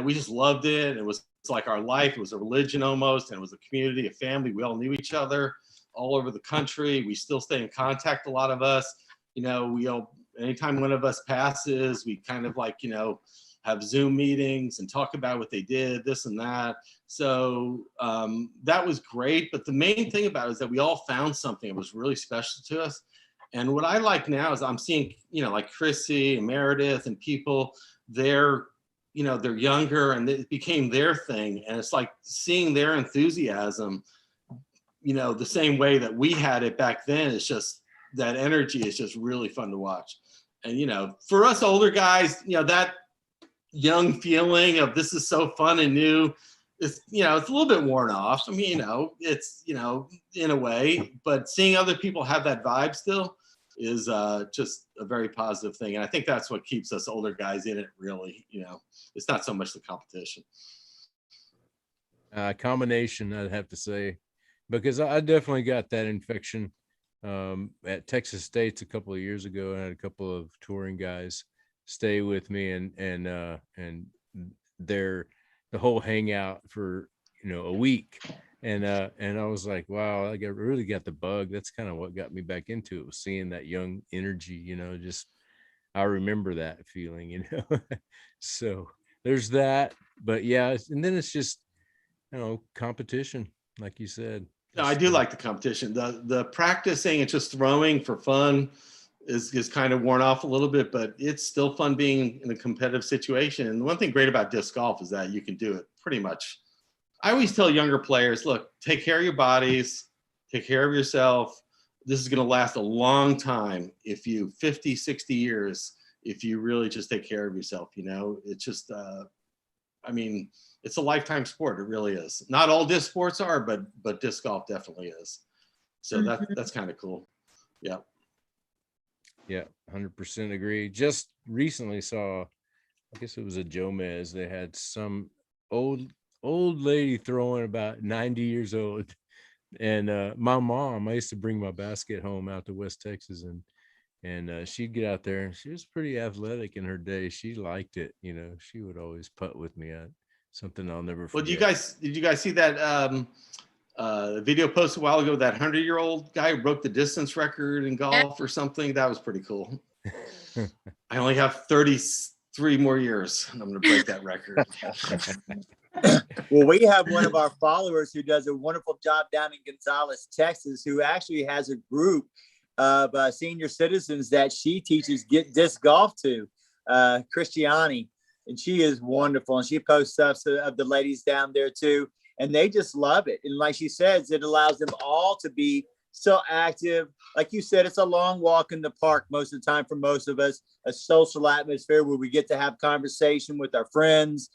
we just loved it. It was like our life. It was a religion almost, and it was a community, a family. We all knew each other all over the country. We still stay in contact, a lot of us. Anytime one of us passes, we kind of have Zoom meetings and talk about what they did, this and that. So that was great. But the main thing about it is that we all found something that was really special to us. And what I like now is I'm seeing, like Chrissy and Meredith and people, they're younger, and it became their thing. And it's like seeing their enthusiasm, the same way that we had it back then. It's just that energy is just really fun to watch. And, for us older guys, that young feeling of this is so fun and new, it's, it's a little bit worn off. I mean, it's, in a way, but seeing other people have that vibe still is just a very positive thing. And I think that's what keeps us older guys in it, really. It's not so much the competition. Combination, I'd have to say, because I definitely got that infection at Texas State's a couple of years ago. I had a couple of touring guys stay with me, and the whole hangout for a week, and I was like, wow, I really got the bug. That's kind of what got me back into it, was seeing that young energy. Just I remember that feeling. So there's that. But yeah, and then it's just competition, like you said. No, I do like the competition. The practicing and just throwing for fun is kind of worn off a little bit, but it's still fun being in a competitive situation. And the one thing great about disc golf is that you can do it pretty much. I always tell younger players, look, take care of your bodies, take care of yourself. This is going to last a long time. 50, 60 years, if you really just take care of yourself, it's just, it's a lifetime sport. It really is. Not all disc sports are, but disc golf definitely is. So that's kind of cool. Yeah. Yeah, 100% agree. Just recently saw, I guess it was a Jomez. They had some old lady throwing, about 90 years old. And my mom, I used to bring my basket home out to West Texas, and she'd get out there, and she was pretty athletic in her day. She liked it. She would always putt with me at something I'll never forget. Well, did you guys see that video posted a while ago, that 100-year-old guy who broke the distance record in golf or something? That was pretty cool. I only have 33 more years, and I'm going to break that record. Well, we have one of our followers who does a wonderful job down in Gonzales, Texas, who actually has a group of senior citizens that she teaches get disc golf to, Christiani, and she is wonderful. And she posts stuff of the ladies down there too, and they just love it. And like she says, it allows them all to be so active. Like you said, it's a long walk in the park most of the time for most of us, a social atmosphere where we get to have conversation with our friends,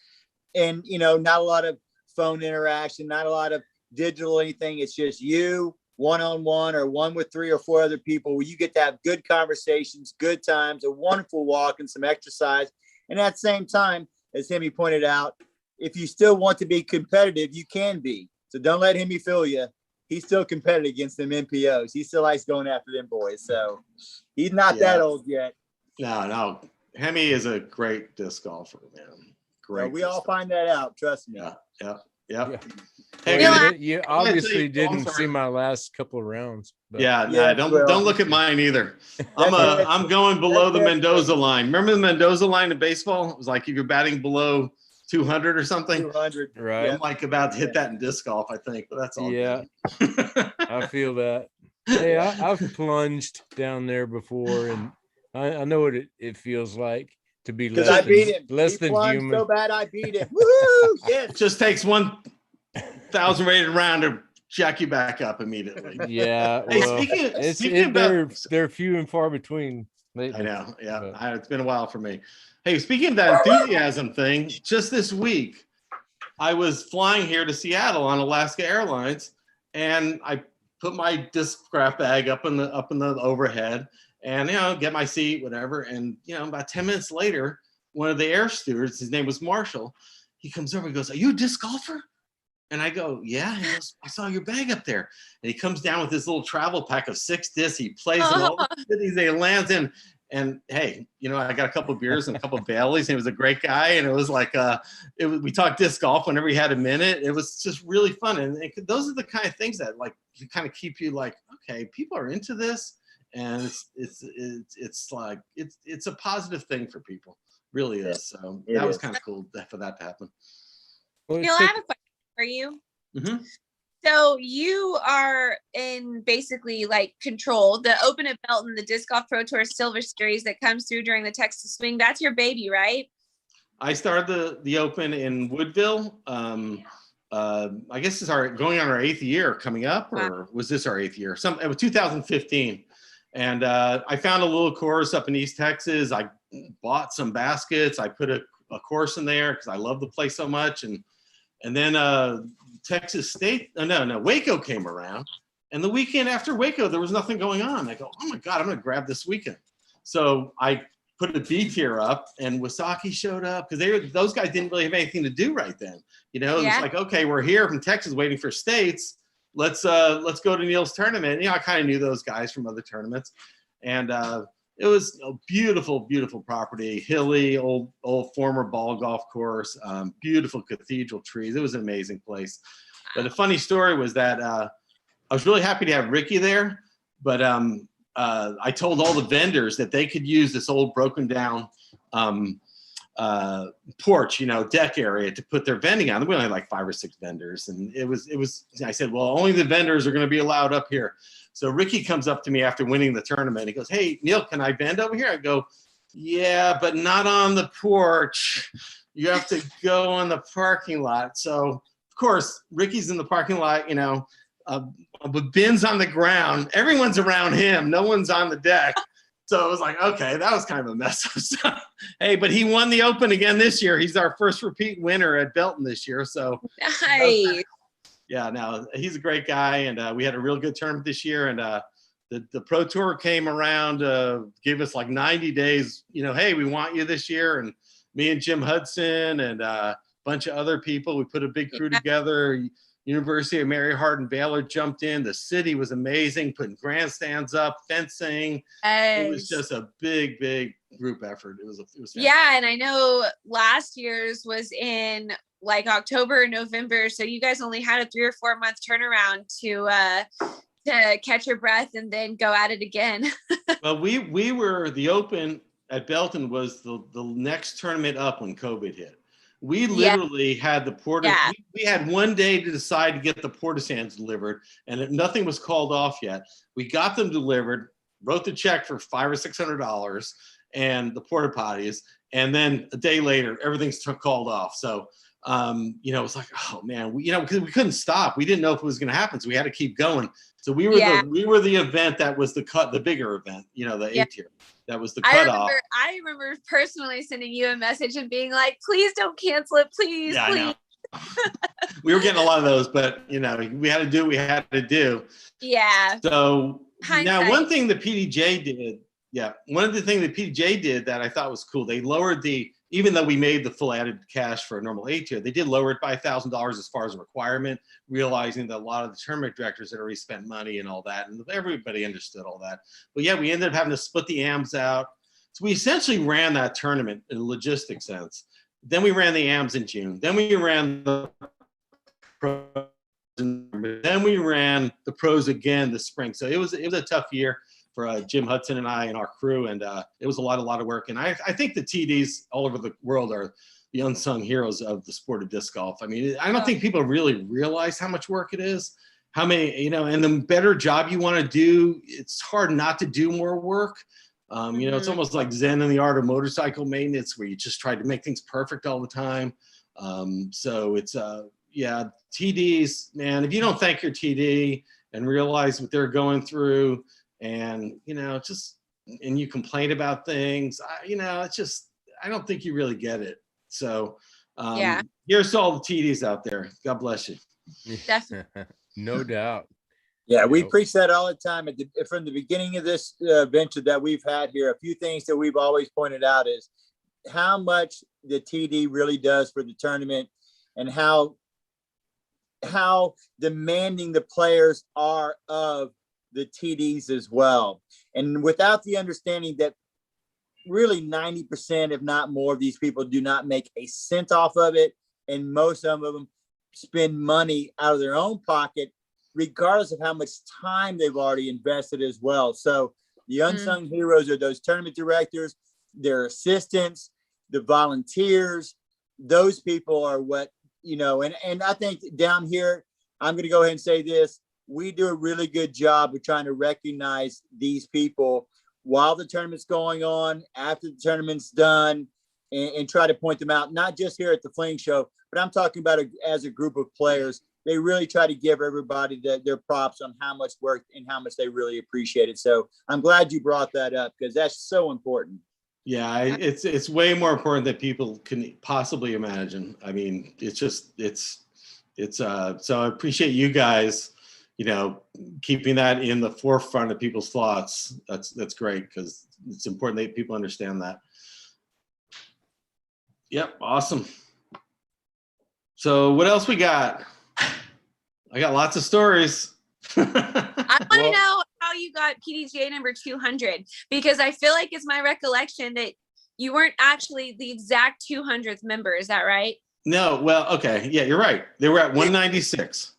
and not a lot of phone interaction, not a lot of digital anything. It's just you one-on-one or one with 3 or 4 other people where you get to have good conversations, good times, a wonderful walk, and some exercise. And at the same time, as Hemi pointed out, if you still want to be competitive, you can be. So don't let Hemi fool you. He's still competitive against them NPOs. He still likes going after them boys. So he's not that old yet. No. Hemi is a great disc golfer, man. Great. So we all find that out. Trust me. Yeah. Hey, you obviously didn't see my last couple of rounds. But. Don't look at mine either. I'm going below the Mendoza line. Remember the Mendoza line in baseball? It was like if you're batting below 200 or something. 200, right? I'm like about to hit that in disc golf, I think, but that's all. Yeah, I feel that. Hey, I've plunged down there before, and I know what it feels like to be less than human. So bad I beat him. Woo! Yes. It just takes 1,000 rated round to jack you back up immediately. Yeah. Well, speaking about, they're few and far between lately. I know. Yeah, it's been a while for me. Hey, speaking of that enthusiasm thing, just this week, I was flying here to Seattle on Alaska Airlines, and I put my disc graph bag up in the overhead, and get my seat, whatever. And about 10 minutes later, one of the air stewards, his name was Marshall, he comes over and goes, "Are you a disc golfer?" And I go, "Yeah." He goes, "I saw your bag up there." And he comes down with this little travel pack of 6 discs. He plays in all the cities he lands in. And hey, I got a couple of beers and a couple of Baileys. And he was a great guy. And it was like, we talked disc golf whenever he had a minute. It was just really fun. And those are the kind of things that kind of keep you like, okay, people are into this. And it's like, it's a positive thing for people. Really is. So that was kind of cool for that to happen. Neal, I have a question for you. Mm-hmm. So you are in basically like control the Open at Belton, the Disc Golf Pro Tour Silver Series that comes through during the Texas Swing. That's your baby, right? I started the Open in Woodville. I guess it's going on our 8th year coming up, or was this our 8th year? It was 2015. And I found a little course up in East Texas. I bought some baskets. I put a course in there because I love the place so much. And then Texas State, Waco came around. And the weekend after Waco, there was nothing going on. I go, oh my God, I'm going to grab this weekend. So I put a B tier up, and Wasaki showed up because those guys didn't really have anything to do right then. It was like, okay, we're here from Texas waiting for states. Let's go to Neal's tournament. I kind of knew those guys from other tournaments, and it was a beautiful, beautiful property, hilly, old former ball golf course, beautiful cathedral trees. It was an amazing place. But the funny story was that I was really happy to have Ricky there, but I told all the vendors that they could use this old broken down porch, deck area to put their vending on. We only had like 5 or 6 vendors, and it was. I said, well, only the vendors are going to be allowed up here. So Ricky comes up to me after winning the tournament. He goes, "Hey, Neal, can I vend over here?" I go, "Yeah, but not on the porch. You have to go on the parking lot." So of course, Ricky's in the parking lot, with bins on the ground. Everyone's around him. No one's on the deck. So it was like, okay, that was kind of a mess of stuff. Hey, but he won the Open again this year. He's our first repeat winner at Belton this year. So nice. Yeah, no, he's a great guy, and we had a real good tournament this year. And the Pro Tour came around, gave us like 90 days. Hey, we want you this year. And me and Jim Hudson and a bunch of other people, we put a big crew together. University of Mary Hardin Baylor jumped in. The city was amazing, putting grandstands up, fencing. It was just a big, big group effort. It was fantastic. Yeah, and I know last year's was in like October or November, so you guys only had a 3 or 4 month turnaround to catch your breath and then go at it again. Well, we were the Open at Belton was the next tournament up when COVID hit. We literally had the porta. Yeah. We had one day to decide to get the porta sands delivered, and nothing was called off yet. We got them delivered. wrote the check for $500 or $600 and the porta potties. And then a day later, everything's called off. So, you know, it was like, oh man, because we couldn't stop. We didn't know if it was going to happen. So we had to keep going. So we were the event that was the bigger event, you know, the A tier. That was the cutoff. I remember personally sending you a message and being like, please don't cancel it. Please, yeah, please. I know. We were getting a lot of those, but you know, we had to do what we had to do. Yeah. So Hindsight. now one thing the PDJ did, one of the things the PDJ did that I thought was cool, they lowered even though we made the full added cash for a normal A tier, they did lower it by $1,000 as far as a requirement, realizing that a lot of the tournament directors had already spent money and all that, and everybody understood all that. But yeah, we ended up having to split the AMs out. So we essentially ran that tournament in a logistic sense. Then we ran the AMs in June. Then we ran the pros. Then we ran the pros again this spring. So it was a tough year for Jim Hudson and I and our crew, and it was a lot of work. And I think the TDs all over the world are the unsung heroes of the sport of disc golf. I mean, I don't think people really realize how much work it is, how many, you know, and the better job you want to do, it's hard not to do more work. You know, it's almost like Zen in the art of motorcycle maintenance, where you just try to make things perfect all the time. So it's, TDs, man, if you don't thank your TD and realize what they're going through, and, you know, and you complain about things, you know, it's just, I don't think you really get it. So here's to all the TDs out there. God bless you. Definitely. No doubt. Yeah, we preach that all the time. From the beginning of this venture that we've had here, a few things that we've always pointed out is how much the TD really does for the tournament, and how demanding the players are of the TDs as well. And without the understanding that really 90%, if not more, of these people do not make a cent off of it. And most of them spend money out of their own pocket, regardless of how much time they've already invested as well. So the unsung heroes are those tournament directors, their assistants, the volunteers. Those people are what, you know, and I think down here, I'm going to go ahead and say this. We do a really good job of trying to recognize these people while the tournament's going on, after the tournament's done, and try to point them out, not just here at the Fling Show, but I'm talking about as a group of players. They really try to give everybody their props on how much work and how much they really appreciate it. So I'm glad you brought that up, because that's so important. Yeah, it's way more important than people can possibly imagine. I mean, so I appreciate you guys, you know, keeping that in the forefront of people's thoughts. That's great, because it's important that people understand that. Yep, awesome. So what else we got? I got lots of stories. I want to know how you got PDGA number 200, because I feel like it's my recollection that you weren't actually the exact 200th member. Is that right? No, well, okay. Yeah, you're right. They were at 196.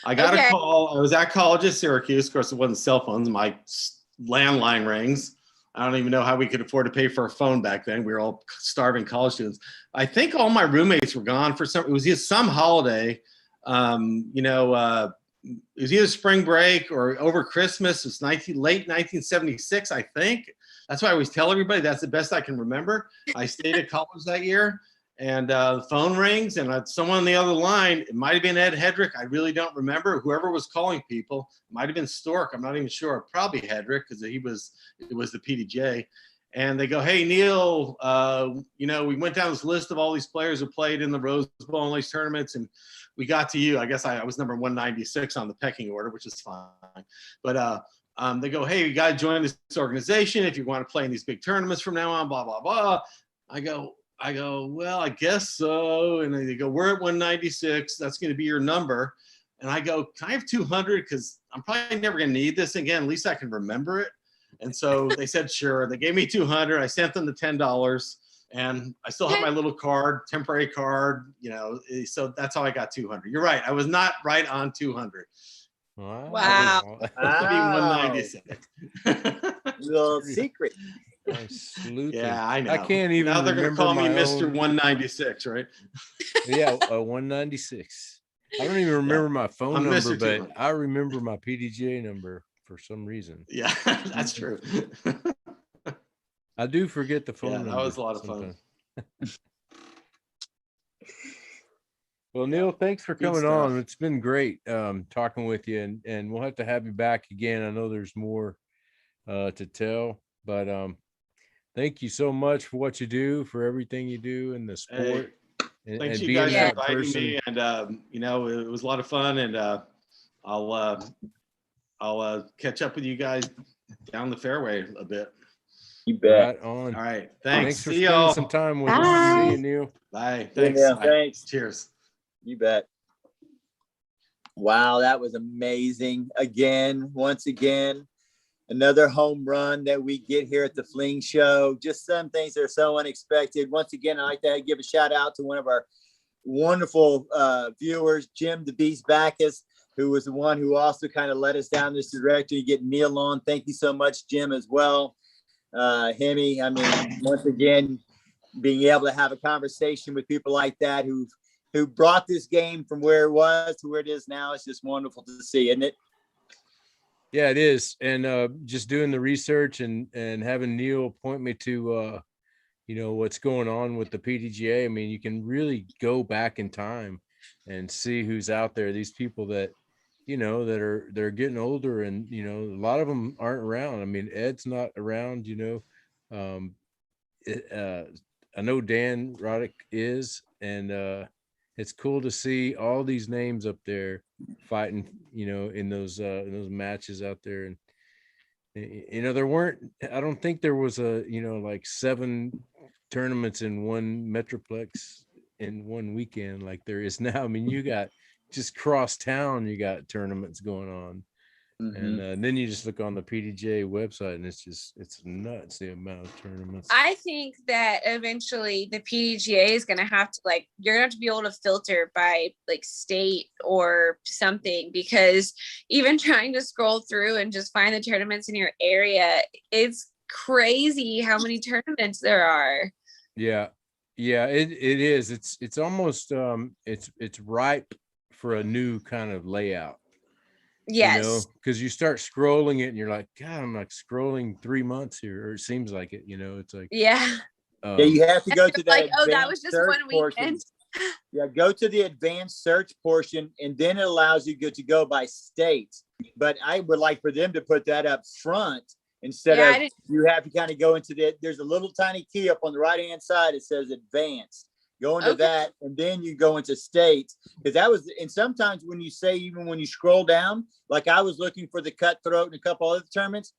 I got a call. I was at college at Syracuse. Of course, it wasn't cell phones. My landline rings. I don't even know how we could afford to pay for a phone back then. We were all starving college students. I think all my roommates were gone for it was just some holiday. You know, it was either spring break or over Christmas. It was late 1976, I think. That's why I always tell everybody that's the best I can remember. I stayed at college that year, and the phone rings, and someone on the other line. It might have been Ed Hedrick. I really don't remember. Whoever was calling people, it might have been Stork. I'm not even sure. Probably Hedrick, because it was the PDJ. And they go, "Hey, Neal, you know, we went down this list of all these players who played in the Rose Bowl and these tournaments, and we got to you." I guess I was number 196 on the pecking order, which is fine. But they go, "Hey, you got to join this organization if you want to play in these big tournaments from now on, blah, blah, blah." I go, "Well, I guess so." And they go, "We're at 196. That's going to be your number." And I go, "Can I have 200? Because I'm probably never going to need this again. At least I can remember it." And so they said, sure. They gave me 200. I sent them the $10, and I still have my little card, temporary card, you know, so that's how I got 200. You're right. I was not right on 200. Wow. I was 196. Little secret. Yeah, I know. I can't even. Now they're going to call me Mr. own... 196, right? Yeah, 196. I don't even remember my phone number, but I remember my PDGA number for some reason. Yeah, that's true. I do forget the phone Yeah, number. that was a lot of fun. Well, Neal, thanks for Good coming stuff. on. It's been great talking with you, and we'll have to have you back again. I know there's more to tell, but thank you so much for what you do, for everything you do in the sport. Hey, thanks and you being guys for that inviting person. me, and you know, it was a lot of fun, and I'll catch up with you guys down the fairway a bit. You bet. Right on. All right, Thanks for See spending y'all. some time with us. Bye. See you, Neal. Bye. See you, Thanks. Neal. Bye. Thanks. Cheers. You bet. Wow, that was amazing. Again, once again, another home run that we get here at the Fling Show. Just some things that are so unexpected. Once again, I'd like to give a shout out to one of our wonderful viewers, Jim the Beast Backus, who was the one who also kind of led us down this direction to get Neal on. Thank you so much, Jim, as well. Hemi, I mean, once again, being able to have a conversation with people like that who brought this game from where it was to where it is now, it's just wonderful to see, isn't it? Yeah, it is. And just doing the research and having Neal point me to you know, what's going on with the PDGA. I mean, you can really go back in time and see who's out there. These people that, you know, they're getting older, and, you know, a lot of them aren't around. I mean, Ed's not around, you know. I know Dan Roddick is, and it's cool to see all these names up there fighting, you know, in those matches out there. And, you know, I don't think there was you know, like 7 tournaments in one Metroplex in one weekend like there is now. I mean, you got just cross town, you got tournaments going on. And then you just look on the PDJ website, and it's nuts, the amount of tournaments. I think that eventually the PDGA is going to have to, like, you're going to have to be able to filter by like state or something, because even trying to scroll through and just find the tournaments in your area, it's crazy how many tournaments there are. Yeah, it is. It's almost it's ripe for a new kind of layout. Yes. You know, because you start scrolling it and you're like, God, I'm like scrolling 3 months here, or it seems like it, you know. It's like, yeah, yeah, you have to go to that. Like, oh, that was just one weekend. Yeah, go to the advanced search portion, and then it allows you to go by states. But I would like for them to put that up front instead of you have to kind of go into there's a little tiny key up on the right hand side. It says advanced. Go into that, and then you go into states, because that was, and sometimes when you say, even when you scroll down, like I was looking for the Cutthroat and a couple other tournaments,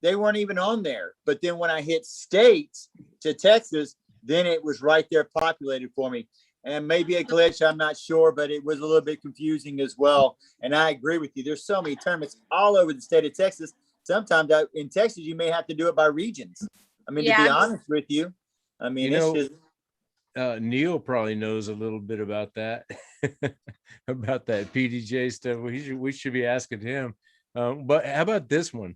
they weren't even on there. But then when I hit states to Texas, then it was right there populated for me. And maybe a glitch, I'm not sure, but it was a little bit confusing as well. And I agree with you. There's so many tournaments all over the state of Texas. Sometimes in Texas, you may have to do it by regions. I mean, to be honest with you, I mean, it's just. Neal probably knows a little bit about that, about that PDJ stuff. We should be asking him. But how about this one?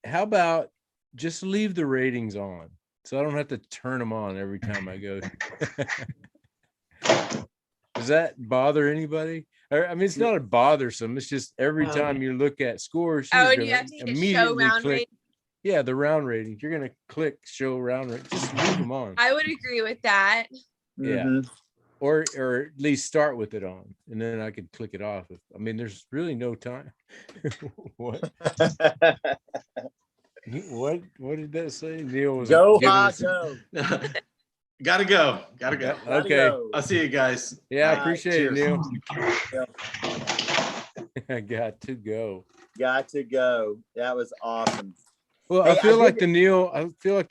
How about just leave the ratings on, so I don't have to turn them on every time I go? Does that bother anybody? I mean, it's not a bothersome. It's just every time you look at scores, and you have to immediately click. Yeah, the round rating. You're gonna click show round rating. Just leave them on. I would agree with that. Yeah, or at least start with it on, and then I could click it off. I mean, there's really no time. What? What did that say? Neal was go. Gotta go. Okay. I'll see you guys. Yeah, I appreciate it, Neal. Yeah. Got to go. That was awesome. Well, hey, I feel like the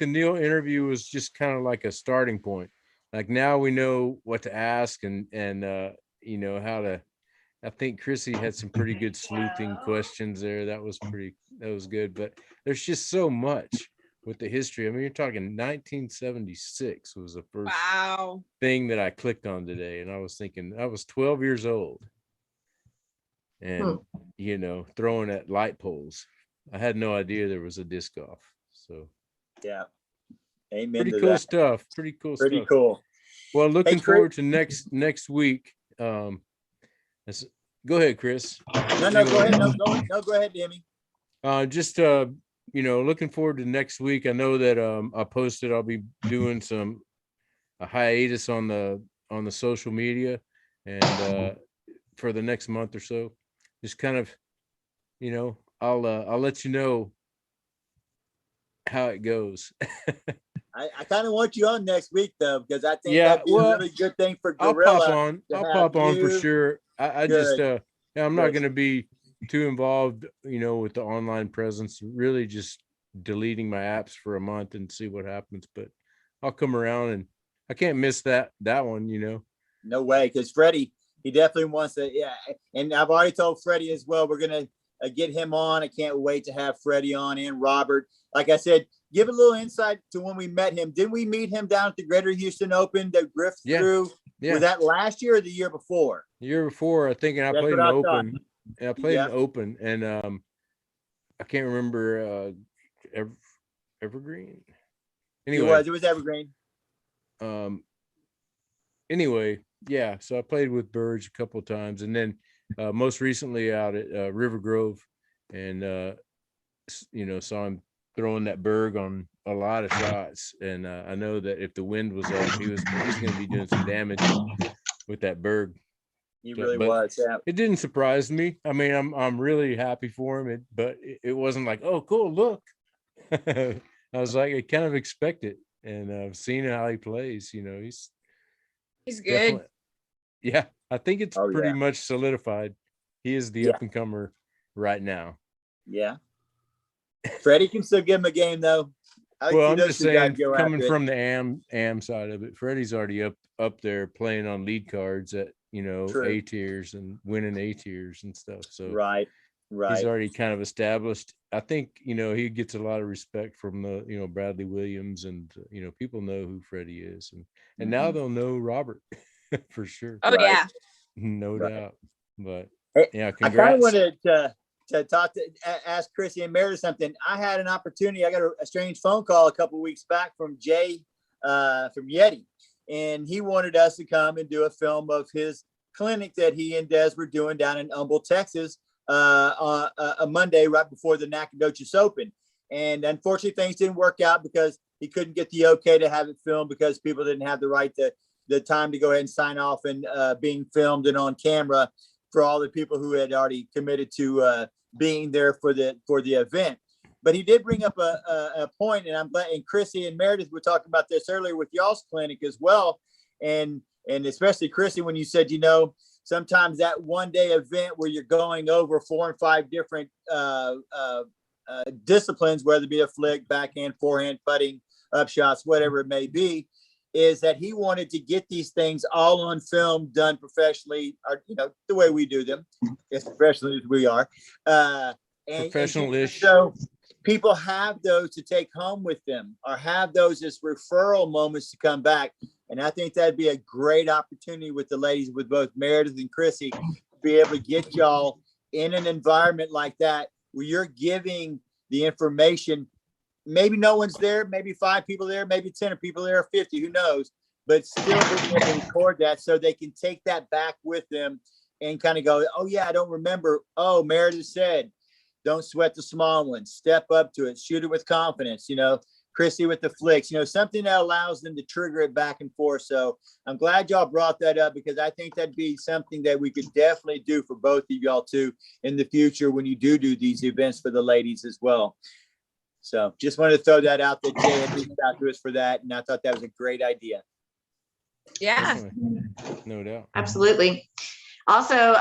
Neal interview was just kind of like a starting point. Like, now we know what to ask, and you know how to. I think Chrissy had some pretty good sleuthing questions there. That was good. But there's just so much with the history. I mean, you're talking 1976 was the first thing that I clicked on today, and I was thinking I was 12 years old, and you know, throwing at light poles. I had no idea there was a disc golf. So yeah, amen. Pretty cool stuff. Pretty cool. Well, looking forward to next week. Go ahead, Chris. No, go ahead. No, go ahead, Demi. Just looking forward to next week. I know that I posted I'll be doing a hiatus on the social media, and for the next month or so, just kind of, I'll let you know how it goes. I kind of want you on next week though, because I think Yeah, that'd be a really good thing for I'll Gorilla. pop on for sure. I just I'm not Good. going to be too involved, with the online presence. Really, just deleting my apps for a month and see what happens. But I'll come around, and I can't miss that one. No way, because Freddie, he definitely wants to. Yeah, and I've already told Freddie as well. We're gonna get him on. I can't wait to have Freddie on and Robert. Like I said, give a little insight to when we met him. Didn't we meet him down at the Greater Houston Open that Griff threw? Yeah. Was that last year or the year before? The year before, I think, and I played an open. And I played an open, and I can't remember Evergreen. Anyway, it was Evergreen. Anyway, yeah. So I played with Burge a couple of times, and then most recently out at River Grove, and saw him throwing that berg on a lot of shots, and I know that if the wind was up, he's going to be doing some damage with that berg. He really was. Yeah. It didn't surprise me. I mean, I'm really happy for him. But it wasn't like, oh, cool, look. I was like, I kind of expect it, and I've seen how he plays. He's good. Yeah, I think it's pretty much solidified. He is the up and comer right now. Yeah. Freddie can still give him a game though. Well, I'm just saying, coming from the am side of it, Freddie's already up there playing on lead cards at A tiers and winning A tiers and stuff. So right. He's already kind of established. I think he gets a lot of respect from the Bradley Williams, and people know who Freddie is, and now they'll know Robert for sure. Oh yeah, no doubt. But yeah, congrats. I kind of wanted to ask Chrissy and Meredith something. I had an opportunity. I got a strange phone call a couple of weeks back from Jay from Yeti, and he wanted us to come and do a film of his clinic that he and Des were doing down in Humble, Texas, on a Monday right before the Nacogdoches Open. And unfortunately, things didn't work out because he couldn't get the okay to have it filmed because people didn't have the time to go ahead and sign off and being filmed and on camera for all the people who had already committed to being there for the event. But he did bring up a point, and I'm glad. And Chrissy and Meredith were talking about this earlier with y'all's clinic as well, and especially Chrissy, when you said, sometimes that one day event where you're going over 4 and 5 different disciplines, whether it be a flick, backhand, forehand, putting, up shots, whatever it may be, is that he wanted to get these things all on film, done professionally, or the way we do them, as professionally as we are, professional-ish. So people have those to take home with them, or have those as referral moments to come back. And I think that'd be a great opportunity with the ladies, with both Meredith and Chrissy, to be able to get y'all in an environment like that where you're giving the information. Maybe no one's there, maybe 5 people there, maybe 10 people there, 50, who knows, but still being able to record that so they can take that back with them and kind of go, oh yeah, I don't remember. Oh, Meredith said, don't sweat the small ones, step up to it, shoot it with confidence, Chrissy with the flicks, something that allows them to trigger it back and forth. So I'm glad y'all brought that up, because I think that'd be something that we could definitely do for both of y'all too in the future when you do these events for the ladies as well. So just wanted to throw that out there. Jay had reached out to us for that, and I thought that was a great idea. Yeah, no doubt. Absolutely. Also,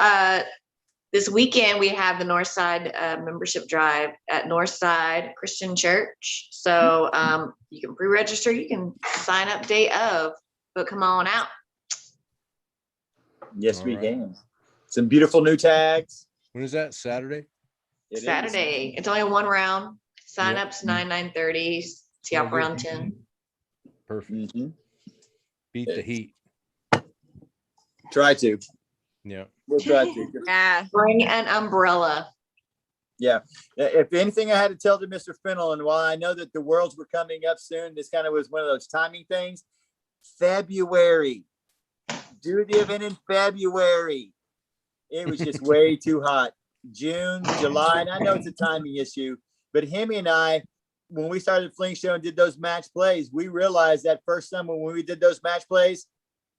this weekend we have the Northside membership drive at Northside Christian Church. So you can pre-register, you can sign up day of, but come on out. Yes, we can. Some beautiful new tags. When is that? Saturday? Saturday. It's only one round. Sign ups 9:30. Tee off around 10. Perfect. Mm-hmm. Beat the heat. Try to. Yeah. We'll try to. Yeah. Bring an umbrella. Yeah. If anything I had to tell to Mr. Fennell, and while I know that the Worlds were coming up soon, this kind of was one of those timing things. February. Do the event in February. It was just way too hot. June, July, and I know it's a timing issue, but Hemi and I, when we started Fling Show and did those match plays, we realized that first summer when we did those match plays,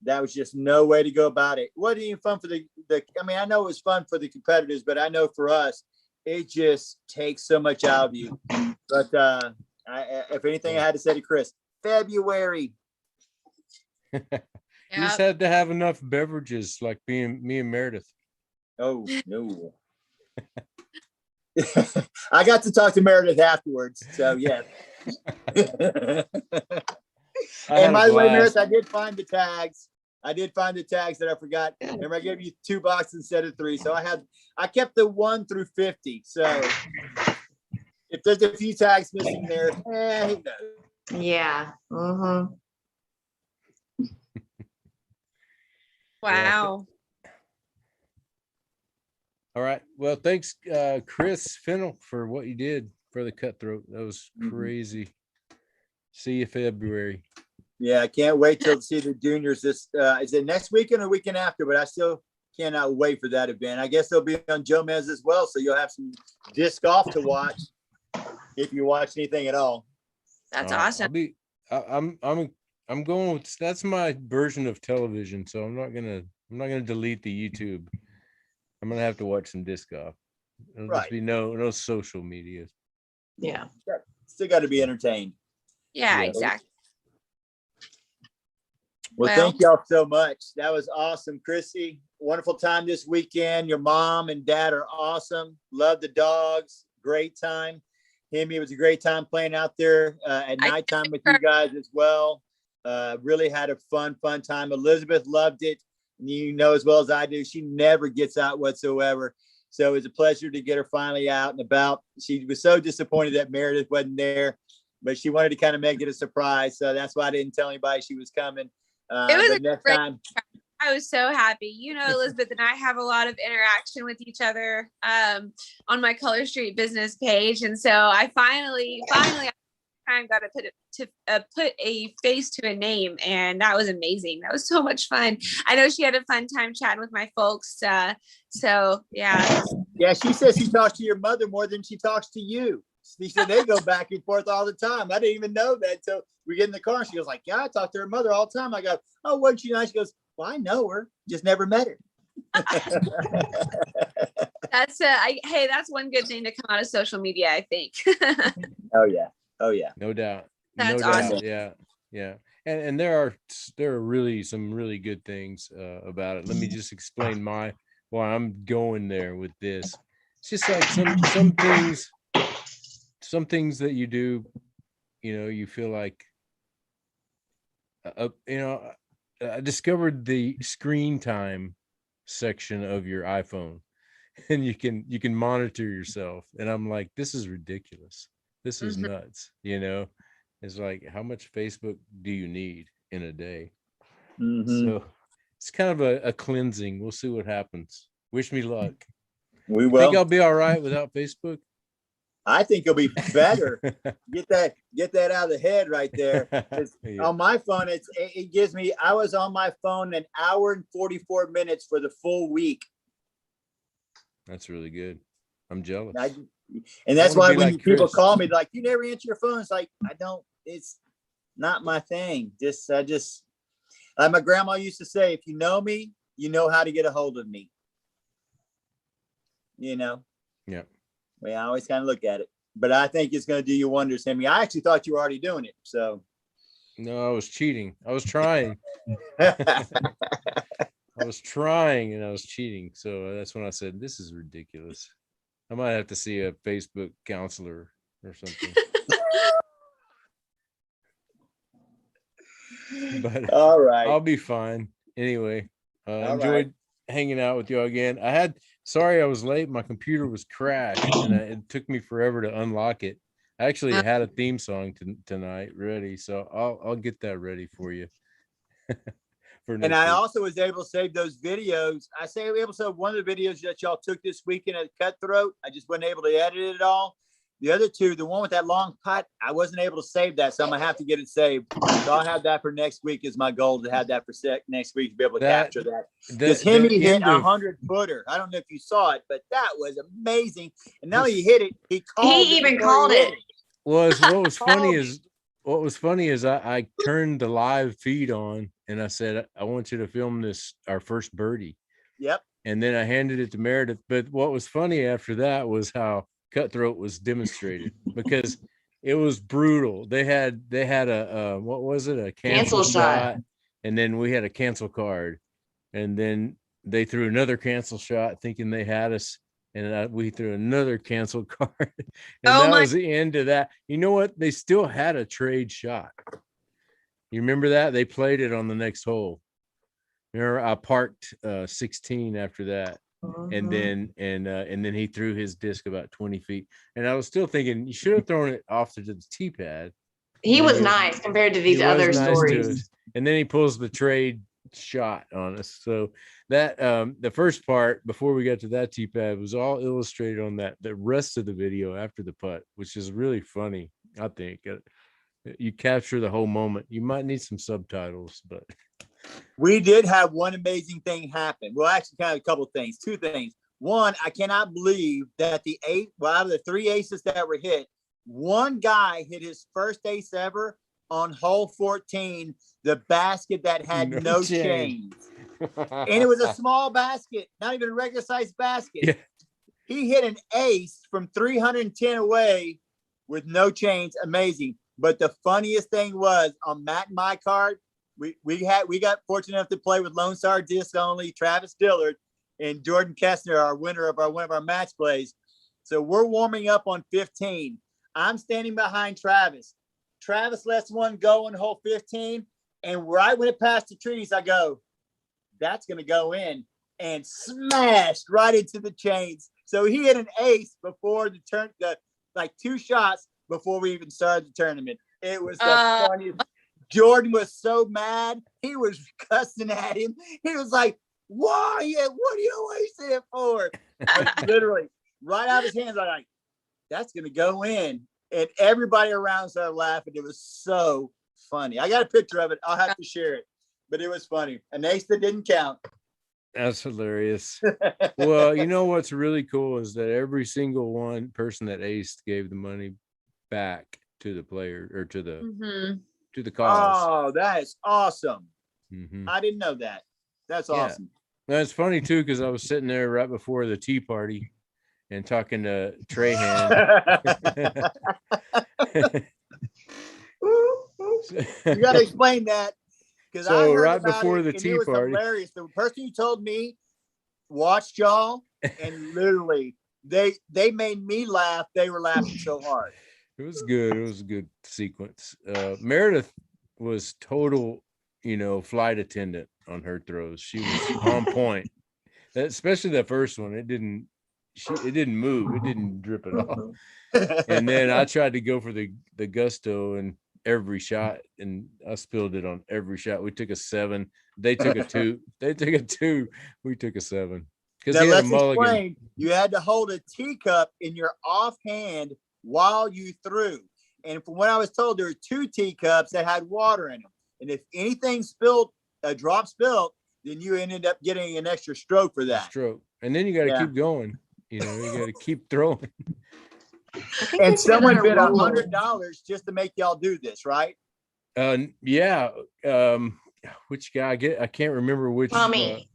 that was just no way to go about it. It wasn't even fun for the I mean, I know it was fun for the competitors, but I know for us, it just takes so much out of you. But if anything, I had to say to Chris, February. You just had to have enough beverages, like being me and Meredith. Oh, no. I got to talk to Meredith afterwards. So, yeah. And by the way, Meredith, I did find the tags. That I forgot. Remember, I gave you 2 boxes instead of 3. So I kept the 1 through 50. So if there's a few tags missing there, who knows? Yeah. Mm-hmm. Wow. All right. Well, thanks, Chris Fennell, for what you did for the Cutthroat. That was crazy. See you February. Yeah, I can't wait till to see the juniors. This is it next weekend or weekend after, but I still cannot wait for that event. I guess they'll be on Jomez as well, so you'll have some disc golf to watch if you watch anything at all. That's awesome. I'm going with, that's my version of television, so I'm not gonna delete the YouTube. I'm gonna have to watch some disc golf. It'll just be no social media. Yeah. Still got to be entertained. Yeah, exactly. Well, thank y'all so much. That was awesome, Chrissy. Wonderful time this weekend. Your mom and dad are awesome. Love the dogs. Great time. Hemi, it was a great time playing out there at nighttime with you guys as well. Really had a fun time. Elizabeth loved it. You know as well as I do, she never gets out whatsoever. So it was a pleasure to get her finally out and about. She was so disappointed that Meredith wasn't there, but she wanted to kind of make it a surprise. So that's why I didn't tell anybody she was coming. It was but next time. I was so happy. You know, Elizabeth and I have a lot of interaction with each other on my Color Street business page. And so I finally got to put a face to a name, and that was amazing. That was so much fun. I know she had a fun time chatting with my folks. So yeah. Yeah, she says she talks to your mother more than she talks to you. She said they go back and forth all the time. I didn't even know that until we get in the car. And she goes like, "Yeah, I talk to her mother all the time." I go, "Oh, wasn't she nice?" She goes, "Well, I know her, just never met her." That's one good thing to come out of social media, I think. Oh yeah. No doubt. That's no awesome. Doubt. Yeah. And there are really some really good things about it. Let me just explain why I'm going there with this. It's just like some things that you do, you know, you feel like, I discovered the screen time section of your iPhone, and you can monitor yourself. And I'm like, this is ridiculous. This is nuts. You know, it's like, how much Facebook do you need in a day? So it's kind of a cleansing. We'll see what happens. Wish me luck. We will. Think I'll be all right without Facebook? I think it'll be better. Get that out of the head right there. Yeah. On my phone, it gives me. I was on my phone 1 hour and 44 minutes for the full week. That's really good. I'm jealous. And that's why when people call me, like, you never answer your phone. It's like, I don't. It's not my thing. Like my grandma used to say, if you know me, you know how to get a hold of me. You know. Yeah. Well, I always kind of look at it, but I think it's going to do you wonders, Hemi. I actually thought you were already doing it. So. No, I was cheating. I was trying. I was trying and I was cheating. So that's when I said, this is ridiculous. I might have to see a Facebook counselor or something. But all right, I'll be fine. Anyway, enjoyed hanging out with you again. Sorry I was late. My computer was crashed and it took me forever to unlock it. I actually had a theme song tonight ready, so I'll get that ready for you. And I also was able to save those videos. I say able to save one of the videos that y'all took this weekend at Cutthroat. I just wasn't able to edit it all. The other two, the one with that long putt, I wasn't able to save that, so I'm gonna have to get it saved. So I'll have that for next week. Is my goal to have that for next week to be able to capture that. Because he hit a 100-footer. I don't know if you saw it, but that was amazing. And now he hit it. He even called it. What was funny is I turned the live feed on and I said, I want you to film our first birdie. Yep. And then I handed it to Meredith. But what was funny after that was how cutthroat was demonstrated, because it was brutal. They had a what was it? A cancel shot. And then we had a cancel card. And then they threw another cancel shot thinking they had us. And we threw another cancel card. And that was the end of that. You know what? They still had a trade shot. You remember that? They played it on the next hole. Remember, I parked 16 after that. And then he threw his disc about 20 feet. And I was still thinking, you should have thrown it off to the tee pad. He was nice compared to these other stories. And then he pulls the trade shot on us. So that the first part before we got to that tee pad was all illustrated on that. The rest of the video after the putt, which is really funny, I think. You capture the whole moment. You might need some subtitles, but we did have one amazing thing happen. Well, actually, kind of a couple of things. Two things. One, I cannot believe that out of the 3 aces that were hit, one guy hit his first ace ever on hole 14, the basket that had no chains. And it was a small basket, not even a regular sized basket. Yeah. He hit an ace from 310 away with no chains. Amazing. But the funniest thing was on Matt and my card, we got fortunate enough to play with Lone Star disc only, Travis Dillard and Jordan Kessner, our winner of one of our match plays. So we're warming up on 15. I'm standing behind Travis. Travis lets one go on hole 15, and right when it passed the trees, I go, that's going to go in, and smashed right into the chains. So he hit an ace before the turn, like 2 shots before we even started the tournament. It was the funniest. Jordan was so mad. He was cussing at him. He was like, why? What are you wasting it for? But literally, right out of his hands, I'm like, that's going to go in. And everybody around started laughing. It was so funny. I got a picture of it. I'll have to share it. But it was funny. An ace that didn't count. That's hilarious. Well, you know what's really cool is that every single one person that aced gave the money back to the player or to the cause. Oh, that is awesome. Mm-hmm. I didn't know that. That's awesome. That's funny too, because I was sitting there right before the tea party and talking to Trahan. You got to explain that. So I heard right before the tea party, hilarious. The person who told me watched y'all, and literally they made me laugh. They were laughing so hard. It was good. It was a good sequence. Meredith was total, flight attendant on her throws. She was on point. Especially that first one. It didn't move. It didn't drip at all. And then I tried to go for the gusto and every shot, and I spilled it on every shot. We took a 7. They took a 2. They took a 2. We took a 7. Because now let's explain. You had to hold a teacup in your offhand while you threw. And from what I was told, there were 2 teacups that had water in them. And if anything spilled, a drop spilled, then you ended up getting an extra stroke for that. And then you got to keep going. You got to keep throwing. And someone bid $100 just to make y'all do this, right? Yeah. Which guy? I can't remember which. Tommy,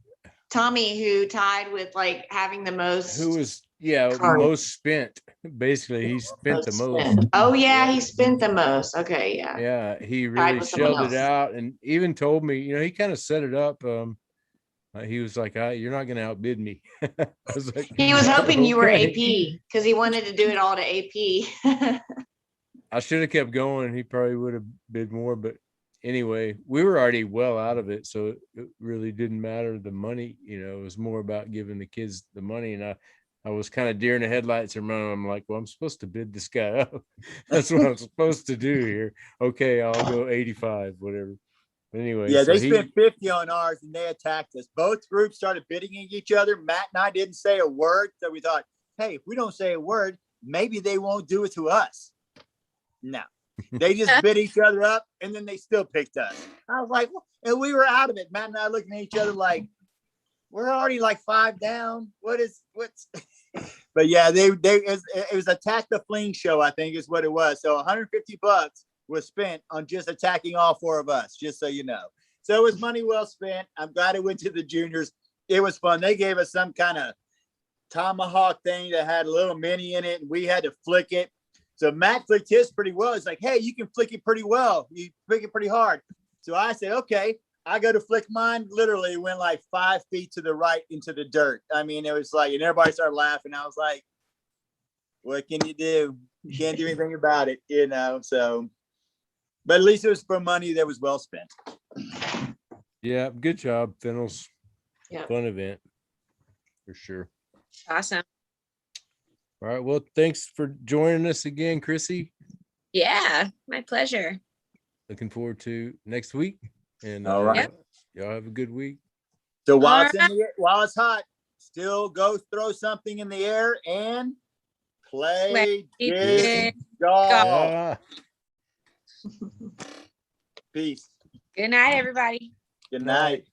who tied with like having the most. Who was most spent. Basically, he spent the most. Oh yeah, he spent the most. Okay, yeah. Yeah, he really shelled it out, and even told me. He kind of set it up. He was like, "You're not going to outbid me." I was like, he was hoping you were AP because he wanted to do it all to AP. I should have kept going. He probably would have bid more, but anyway, we were already well out of it, so it really didn't matter the money. It was more about giving the kids the money, and I was kind of deer in the headlights. And I'm like, well, I'm supposed to bid this guy up. That's what I'm supposed to do here. Okay, I'll go 85, whatever. Anyway, yeah, so they spent 50 on ours and they attacked us. Both groups started bidding at each other. Matt and I didn't say a word, so we thought, hey, if we don't say a word, maybe they won't do it to us. No, they just bit each other up, and then they still picked us. I was like, and we were out of it. Matt and I looking at each other like, we're already like 5 down. What's? But yeah, it was Attack the Fling show, I think is what it was. So $150 was spent on just attacking all 4 of us, just so you know. So it was money well spent. I'm glad it went to the juniors. It was fun. They gave us some kind of tomahawk thing that had a little mini in it, and we had to flick it. So Matt flicked his pretty well. He's like, hey, you can flick it pretty well. You flick it pretty hard. So I said, okay. I go to flick mine, literally went like 5 feet to the right into the dirt. I mean, it was like, and everybody started laughing. I was like, what can you do? You can't do anything about it, you know? So, but at least it was for money that was well spent. Yeah, good job, Fennels. Yeah. Fun event for sure. Awesome. All right. Well, thanks for joining us again, Chrissy. Yeah, my pleasure. Looking forward to next week. And All right. y'all have a good week. So while All while it's hot, still go throw something in the air and play disc golf. Yeah. Peace. Good night, everybody. Good night.